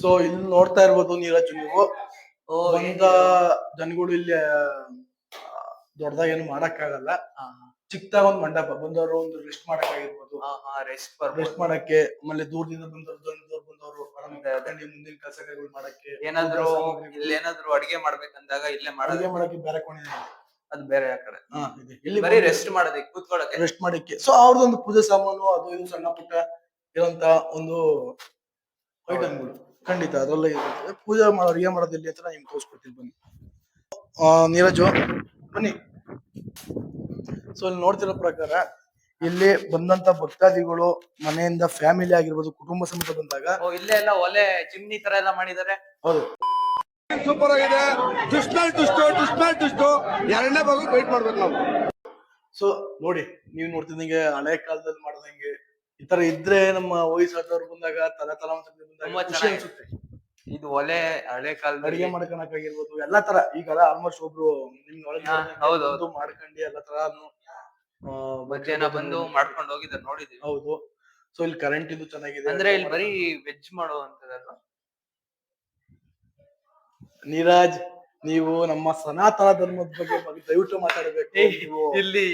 ಸೊ ಇಲ್ಲಿ ನೋಡ್ತಾ ಇರ್ಬೋದು ನೀರಜ್, ನೀವು ಬಂದ ಜನಗಳು ಇಲ್ಲಿ ದೊಡ್ಡದಾಗಿ ಏನು ಮಾಡಕ್ ಆಗಲ್ಲ. ಚಿಕ್ಕದಾಗ ಒಂದ್ ಮಂಟಪ, ಬಂದವರು ಒಂದು ರೆಸ್ಟ್ ಮಾಡಕ್ ಆಗಿರ್ಬೋದು, ರೆಸ್ಟ್ ಮಾಡಕ್ಕೆ. ಆಮೇಲೆ ದೂರದಿಂದ ಬಂದವರು ಮುಂದಿನ ಕೆಲಸಗಳು ಮಾಡಕ್ಕೆ, ಏನಾದ್ರು ಅಡಿಗೆ ಮಾಡ್ಬೇಕಂದಾಗ ಇಲ್ಲೇ ಅಡಿಗೆ ಮಾಡಕ್ಕೆ ಬೇರೆ ಕೋಣೆ ಅದು ಬೇರೆ ಆ ಕಡೆ. ಇದೆ. ಇಲ್ಲಿ ಬರೀ ರೆಸ್ಟ್ ಮಾಡೋದಕ್ಕೆ, ಕೂತ್ಕೊಳ್ಳೋಕೆ. ರೆಸ್ಟ್ ಮಾಡಿಕ್ಕೆ. ಸೊ ಅವ್ರದೊಂದು ಪೂಜೆ ಸಾಮಾನು ಅದು ಇದು ಸಣ್ಣ ಪುಟ್ಟ ಇರೋಂತ ಒಂದು ಐಟಮ್ಗಳು ಖಂಡಿತ ಅದ್ರಲ್ಲೇ ಇರುತ್ತೆ. ಪೂಜೆ ಅಡಿಗೆ ಮಾಡೋದಿಲ್ಲ ಅಂತ ನಿಮ್ಗೆ ತೋರಿಸ್ಕೊಡ್ತೀನಿ ಬನ್ನಿ. ನೀರಜು ಬನ್ನಿ. ಸೊ ಇಲ್ಲಿ ನೋಡ್ತಿರೋ ಪ್ರಕಾರ ಇಲ್ಲಿ ಬಂದಂತ ಭಕ್ತಾದಿಗಳು ಮನೆಯಿಂದ ಫ್ಯಾಮಿಲಿ ಆಗಿರ್ಬೋದು, ಕುಟುಂಬ ಸಮೇತ ಬಂದಾಗ ಇಲ್ಲೇ ಎಲ್ಲ ಒಲೆ ಚಿಮ್ನಿ ತರ ಎಲ್ಲ ಮಾಡಿದ್ದಾರೆ. ಹೌದು, ಸೂಪರ್ ಆಗಿದೆ. ಟುಷ್ಟು ಎರಡನೇ ಭಾಗ ವೇಟ್ ಮಾಡ್ಬೇಕು ನಾವು. ಸೊ ನೋಡಿ, ನೀವು ನೋಡ್ತಿದ್ದಂಗೆ ಹಳೆ ಕಾಲದಲ್ಲಿ ಮಾಡ್ದಂಗೆ ಈ ತರ ಇದ್ರೆ ನಮ್ಮ ವಯಸ್ಸಾದವ್ರು ಬಂದಾಗ ತುಂಬಾ ಖುಷಿ ಚೆನ್ನಾಗಿ ಅನ್ಸುತ್ತೆ. ಇದು ಒಲೆ ಹಳೆ ಕಾಲದಲ್ಲಿ ಅಡಿಗೆ ಮಾಡ್ಕೊಳಕ್ ಆಗಿರ್ಬೋದು, ಎಲ್ಲಾ ತರ. ಈಗ ಆಲ್ಮೋಸ್ಟ್ ಒಬ್ರು ಹೌದು. ಮಾಡ್ಕೊಂಡು ಎಲ್ಲಾ ತರಾನು ಮಧ್ಯಾಹ್ನ ಬಂದು ಮಾಡ್ಕೊಂಡು ಹೋಗಿದ್ದಾರೆ, ನೋಡಿದೀವಿ. ಹೌದು. ಸೊ ಇಲ್ಲಿ ಕರೆಂಟ್ ಇದು ಚೆನ್ನಾಗಿದೆ. ಅಂದ್ರೆ ಇಲ್ಲಿ ಬರೀ ವೆಜ್ ಮಾಡುವಂತದಲ್ವಾ? ನೀರಾಜ್, ನೀವು ನಮ್ಮ ಸನಾತನ ಧರ್ಮದ ಬಗ್ಗೆ ದಯವಿಟ್ಟು ಮಾತಾಡಬೇಕು. ಇಲ್ಲಿ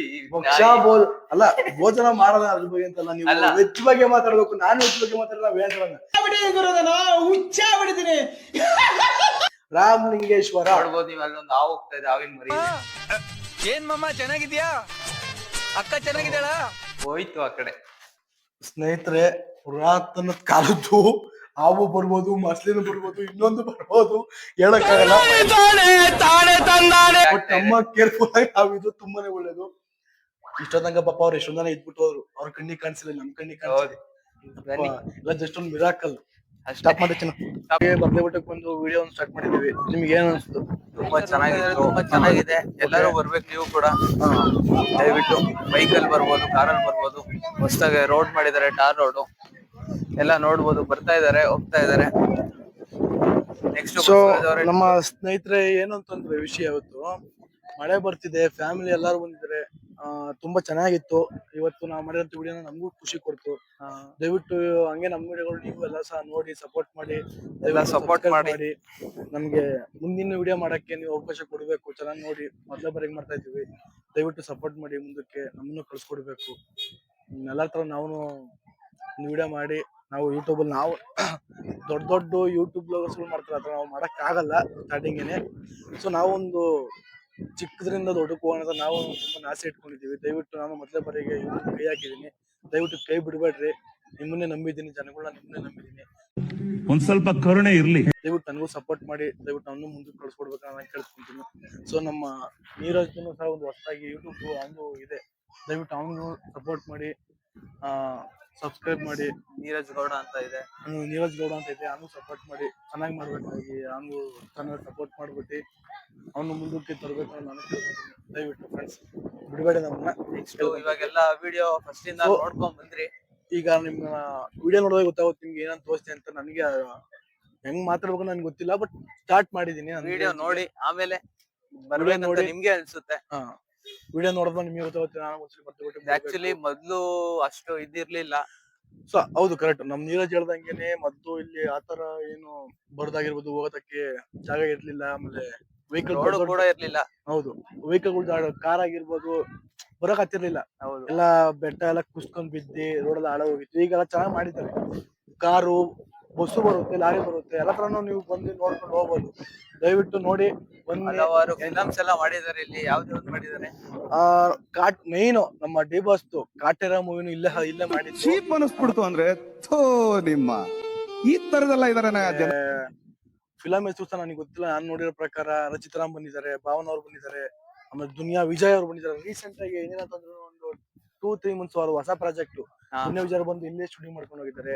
ಅಲ್ಲ, ಭೋಜನ ಮಾಡೋದ ಅದ್ರ ಬಗ್ಗೆ ಅಂತಲ್ಲ, ನೀವು ವೆಜ್ ಬಗ್ಗೆ ಮಾತಾಡ್ಬೇಕು. ನಾನು ವೆಜ್ ಬಗ್ಗೆ ಮಾತಾಡಲ್ಲ, ರಾಮಲಿಂಗೇಶ್ವರ ನೋಡ್ಬೋದು ನೀವು. ಅಲ್ಲೊಂದು ಹಾವು ಹೋಗ್ತಾ ಇದೆ, ಹಾವಿನ ಮರಿ. ಏನ್ ಮಮ್ಮ ಚೆನ್ನಾಗಿದ್ಯಾ? ಅಕ್ಕ ಚೆನ್ನಾಗಿದ್ದಾಳ? ಹೋಯ್ತು ಆ ಕಡೆ. ಸ್ನೇಹಿತರೆ, ಪುರಾತನ ಕಾಲದ್ದು ಹಾವು ಬರ್ಬೋದು, ಮಸ್ಲಿನ ಬರ್ಬೋದು, ಇನ್ನೊಂದು ಬರ್ಬೋದು, ಹೇಳಕ್ಕಾಗಲ್ಲ. ಬಟ್ ನಮ್ಮ ಕೇರ್ಫುಲ್ ಆಗಿ ನಾವಿದು ತುಂಬಾನೇ ಒಳ್ಳೇದು. ಇಷ್ಟೊಂದಂಗ ಪಾಪ ಅವ್ರು ಎಷ್ಟೊಂದ್ ಜನ ಇದ್ಬಿಟ್ಟು ಹೋದ್ರು, ಅವ್ರ ಕಣ್ಣಿಗೆ ಕಾಣಿಸಿಲ್ಲ, ನಮ್ ಕಣ್ಣಿಗೆ ಕಾಣಿಸಿದೆ. ಎಲ್ಲ ಜಸ್ಟ್ ಒಂದು ಮಿರಾಕಲ್. ಸ್ಟಾಪ್ ಮಾಡಿ ಬರ್ದೇ ಬಿಟ್ಟಕ್ಕೆ ಒಂದು ವಿಡಿಯೋ ಸ್ಟಾರ್ಟ್ ಮಾಡಿದೀವಿ. ನಿಮ್ಗೆ ಏನ್ ಅನ್ಸ್ತು? ತುಂಬಾ ಚೆನ್ನಾಗಿದೆ. ಎಲ್ಲರೂ ಬರ್ಬೇಕು, ನೀವು ಕೂಡ ದಯವಿಟ್ಟು. ಬೈಕಲ್ಲಿ ಬರ್ಬೋದು, ಕಾರಲ್ಲಿ ಬರ್ಬೋದು. ಹೊಸದಾಗಿ ರೋಡ್ ಮಾಡಿದ್ದಾರೆ, ಟಾರ್ ರೋಡ್. ಎಲ್ಲ ನೋಡ್ಬೋದು, ಬರ್ತಾ ಇದಾರೆ, ಹೋಗ್ತಾ ಇದಾರೆ. ನೆಕ್ಸ್ಟ್ ಸೊ ನಮ್ಮ ಸ್ನೇಹಿತರೆ, ಏನು ಅಂತಂದ್ರೆ ವಿಷಯ, ಇವತ್ತು ಮಳೆ ಬರ್ತಿದೆ, ಫ್ಯಾಮಿಲಿ ಎಲ್ಲಾರು ಬಂದಿದ್ದಾರೆ. ತುಂಬಾ ಚೆನ್ನಾಗಿತ್ತು. ಇವತ್ತು ನಾವು ಮಾಡಿದಂತ ವಿಡಿಯೋನ ನಮಗೂ ಖುಷಿ ಕೊಡ್ತು. ದಯವಿಟ್ಟು ಹಂಗೆ ನಮ್ಮ ವಿಡಿಯೋಗಳು ನೀವು ಎಲ್ಲ ಸಹ ನೋಡಿ ಸಪೋರ್ಟ್ ಮಾಡಿ, ಸಪೋರ್ಟ್ ಮಾಡಿ. ನಮ್ಗೆ ಮುಂದಿನ ವಿಡಿಯೋ ಮಾಡಕ್ಕೆ ನೀವು ಅವಕಾಶ ಕೊಡ್ಬೇಕು. ಚೆನ್ನಾಗಿ ನೋಡಿ, ಮೊದಲೇ ಬರೀಗ್ ಮಾಡ್ತಾ ಇದ್ದೀವಿ. ದಯವಿಟ್ಟು ಸಪೋರ್ಟ್ ಮಾಡಿ, ಮುಂದಕ್ಕೆ ನಮ್ಮನ್ನು ಕಳ್ಸಿಕೊಡ್ಬೇಕು. ಎಲ್ಲರ ತರ ನಾವು ವಿಡಿಯೋ ಮಾಡಿ, ನಾವು ಯೂಟ್ಯೂಬ್ ಅಲ್ಲಿ ನಾವು ದೊಡ್ಡ ಯೂಟ್ಯೂಬ್ ಬ್ಲಾಗರ್ಸ್ಗಳು ಮಾಡ್ತಾರೆ, ಅದ್ರ ನಾವು ಮಾಡಕ್ ಆಗಲ್ಲ ಸ್ಟಾರ್ಟಿಂಗೇನೆ. ಸೊ ನಾವೊಂದು ಚಿಕ್ಕದ್ರಿಂದ ದೊಡ್ಡಕ್ಕೆ ಹೋಗೋಣ ಅಂತ ನಾವು ತುಂಬಾ ಆಸೆ ಇಟ್ಕೊಂಡಿದೀವಿ. ದಯವಿಟ್ಟು ನಾನು ಮೊದಲೇ ಬಾರಿಗೆ ಯೂಟ್ಯೂಬ್ ಕೈ ಹಾಕಿದೀನಿ. ದಯವಿಟ್ಟು ಕೈ ಬಿಡಬೇಡ್ರಿ. ನಿಮ್ಮನ್ನೇ ನಂಬಿದ್ದೀನಿ, ಜನಗಳನ್ನ ನಿಮ್ಮನ್ನೇ ನಂಬಿದ್ದೀನಿ. ಒಂದ್ ಸ್ವಲ್ಪ ಕರುಣೆ ಇರ್ಲಿ. ದಯವಿಟ್ಟು ನನಗೂ ಸಪೋರ್ಟ್ ಮಾಡಿ, ದಯವಿಟ್ಟು ನಾನು ಮುಂದಕ್ಕೆ ಕಳ್ಸ್ಕೊಡ್ಬೇಕು ನಾನು ಕೇಳ್ಕೊಂತೀನಿ. ಸೊ ನಮ್ಮ ನೀರಜ್ನು ಸಹ ಒಂದು ಹೊಸದಾಗಿ ಯೂಟ್ಯೂಬ್ ಅವನು ಇದೆ, ದಯವಿಟ್ಟು ಅವನು ಸಪೋರ್ಟ್ ಮಾಡಿ, ಸಬ್ಸ್ಕ್ರೈಬ್ ಮಾಡಿ. ನೀರಜ್ ಗೌಡ ಅಂತ ಇದೆ, ನೀರಜ್ ಗೌಡ ಅಂತ ಇದೆ, ಅವನು ಸಪೋರ್ಟ್ ಮಾಡಿ. ಚೆನ್ನಾಗಿ ಮಾಡ್ಬೇಕಾಗಿ ಅವನು ಚೆನ್ನಾಗಿ ಸಪೋರ್ಟ್ ಮಾಡ್ಬಿಟ್ಟು ಅವನು ಮುಂದಕ್ಕೆ ತರಬೇಕು ಅಂತ ನಾನು ಕೇಳ್ಕೊತೀನಿ. ದಯವಿಟ್ಟು ಫ್ರೆಂಡ್ಸ್ ಬಿಡಬೇಡಿ ನಮ್ಮನ್ನ. ಇವಾಗೆಲ್ಲ ವಿಡಿಯೋ ಫಸ್ಟ್ ಇಂದ ನೋಡ್ಕೊಂಡ್ ಬಂದ್ರಿ. ಈಗ ನಿಮ್ಮ ವಿಡಿಯೋ ನೋಡಿದಾಗ ಗೊತ್ತಾಗುತ್ತೆ ನಿಮ್ಗೆ ಏನಂತ ತೋರಿಸ್ತೀನಿ ಅಂತ. ನನಗೆ ಹೆಂಗ್ ಮಾತಾಡ್ಬೇಕು ನನ್ಗೆ ಗೊತ್ತಿಲ್ಲ, ಬಟ್ ಸ್ಟಾರ್ಟ್ ಮಾಡಿದೀನಿ. ವಿಡಿಯೋ ನೋಡಿ ಆಮೇಲೆ ಬರ್ಬೇಕಂತ ನಿಮ್ಗೆ ಅನ್ಸುತ್ತೆ. ವಿಡಿಯೋ ನೋಡಿದ್ರೆ ನಿಮ್ಗೆ ಗೊತ್ತಾಗುತ್ತೆ. ನಾನು ಒಂದ್ಸಲಿ ಬರ್ತೀನಿ. ಆಕ್ಚುಲಿ ಮೊದ್ಲು ಅಷ್ಟು ಇದಿರ್ಲಿಲ್ಲ. ಸೊ ಹೌದು, ಕರೆಕ್ಟ್. ನಮ್ ನೀರಜ್ ಹೇಳ್ದಂಗೆನೆ ಮೊದ್ಲು ಇಲ್ಲಿ ಆತರ ಏನು ಬರೋದಾಗಿರ್ಬೋದು, ಹೋಗೋದಕ್ಕೆ ಜಾಗ ಇರ್ಲಿಲ್ಲ. ಆಮೇಲೆ ವೆಹಿಕಲ್ ಕೂಡ ಇರ್ಲಿಲ್ಲ. ಹೌದು, ವೆಹಿಕಲ್ಗಳು ಕಾರ್ ಆಗಿರ್ಬೋದು ಬರಕ್ ಹತ್ತಿರ್ಲಿಲ್ಲ. ಹೌದು, ಎಲ್ಲ ಬೆಟ್ಟ ಎಲ್ಲ ಕುಸ್ಕೊಂಡ್ ಬಿದ್ದಿ ರೋಡ್ ಎಲ್ಲ ಹಾಳ ಹೋಗಿತ್ತು. ಈಗೆಲ್ಲ ಚೆನ್ನಾಗಿ ಮಾಡಿದ್ದಾರೆ. ಕಾರು, ಬಸ್ಸು ಬರುತ್ತೆ, ಲಾರಿ ಬರುತ್ತೆ, ಎಲ್ಲ ತರನು ನೀವು ಬಂದು ನೋಡ್ಕೊಂಡು ಹೋಗ್ಬೋದು. ದಯವಿಟ್ಟು ನೋಡಿ. ಹಲವಾರು ಫಿಲಮ್ಸ್ ಎಲ್ಲ ಮಾಡಿದ್ದಾರೆ ಇಲ್ಲಿ. ಯಾವ್ದು ಮಾಡಿದ್ದಾರೆ? ಮೈನ್ ನಮ್ಮ ಡಿ ಬಾಸ್ ಕಾಟೇರ ಮೂವಿನು ಇಲ್ಲೇ ಮಾಡಿದ್ರು. ಚೀಪ್ ಅನಿಸ್ಬಿಡ್ತು ಅಂದ್ರೆ ನಿಮ್ಮ ಈ ತರದೆಲ್ಲ ಇದಾರೆ. ಫಿಲಂ ಹೆಸರು ಸಹ ನನಗೆ ಗೊತ್ತಿಲ್ಲ. ನಾನು ನೋಡಿರೋ ಪ್ರಕಾರ ರಚಿತರಾಮ್ ಬಂದಿದ್ದಾರೆ, ಭಾವನ್ ಅವ್ರು ಬಂದಿದ್ದಾರೆ, ಆಮೇಲೆ ದುನಿಯಾ ವಿಜಯ್ ಅವ್ರು ಬಂದಿದ್ದಾರೆ. ರೀಸೆಂಟ್ ಆಗಿ ಏನೇನಂತಂದ್ರೆ ಒಂದು 2-3 months ಅವ್ರ ಹೊಸ ಪ್ರಾಜೆಕ್ಟ್ ದುನಿಯಾ ವಿಜಯ್ ಬಂದು ಇಲ್ಲೇ ಶೂಟಿಂಗ್ ಮಾಡ್ಕೊಂಡು ಹೋಗಿದ್ದಾರೆ.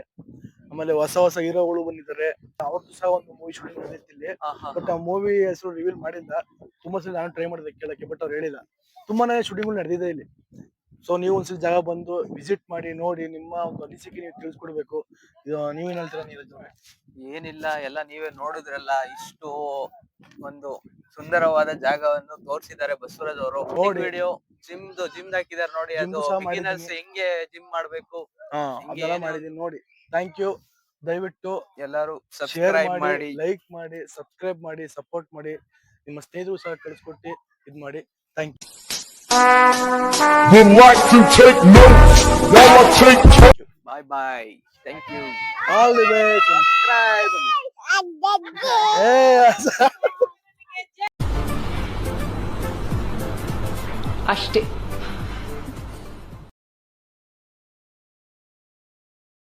ಆಮೇಲೆ ಹೊಸ ಹೀರೋಗಳು ಬಂದಿದ್ದಾರೆ. ಅವ್ರದ್ದು ಸಹ ಒಂದು ಮೂವಿ ಶೂಟಿಂಗ್ ನಡೆದಿತ್ತು ಇಲ್ಲಿ. ಬಟ್ ಆ ಮೂವಿ ಹೆಸರು ರಿವೀಲ್ ಮಾಡಿಲ್ಲ. ತುಂಬಾ ಸಲ ನಾನು ಟ್ರೈ ಮಾಡಿದೆ ಕೇಳಕ್ಕೆ, ಬಟ್ ಅವ್ರು ಹೇಳಿಲ್ಲ. ತುಂಬಾನೇ ಶೂಟಿಂಗ್ ನಡೆದಿದೆ ಇಲ್ಲಿ. ಸೊ ನೀವು ಒಂದ್ಸಲ ಜಾಗ ಬಂದು ವಿಸಿಟ್ ಮಾಡಿ, ನೋಡಿ, ನಿಮ್ಮ ಒಂದು ಅನಿಸಿಕೆ ನೀವು ತಿಳಿಸ್ಕೊಡ್ಬೇಕು. ನೀವೇನ್ ಹೇಳ್ತೀರಾ ನೀರಜ್ ಅವ್ರೆ? ಏನಿಲ್ಲ, ಎಲ್ಲ ನೀವೇ ನೋಡಿದ್ರಲ್ಲ. ಇಷ್ಟು ಒಂದು ಸುಂದರವಾದ ಜಾಗವನ್ನು ತೋರಿಸಿದ್ದಾರೆ ಬಸವರಾಜ್ ಅವರು. ವಿಡಿಯೋ ಜಿಮ್ ಹಾಕಿದ್ದಾರೆ ನೋಡಿ. ಅದು ಬಿಗಿನರ್ಸ್ ಹೆಂಗೆ ಜಿಮ್ ಮಾಡ್ಬೇಕು ಅದೆಲ್ಲ ಮಾಡಿದೀನಿ ನೋಡಿ. Thank you. ದಯವಿಟ್ಟು ಎಲ್ಲರೂ ಶೇರ್ ಸಬ್ಸ್ಕ್ರೈಬ್ ಮಾಡಿ, ಲೈಕ್ ಮಾಡಿ, ಸಬ್ಸ್ಕ್ರೈಬ್ ಮಾಡಿ, ಸಪೋರ್ಟ್ ಮಾಡಿ. ನಿಮ್ಮ ಸ್ನೇಹಿತರು ಸಹ ಕಳಿಸ್ಕೊಟ್ಟು ಇದ್ ಮಾಡಿ. Thank you. Would like to take notes while I take. Bye bye. Thank you. All the way. Subscribe. Yes. ಅಷ್ಟೇ.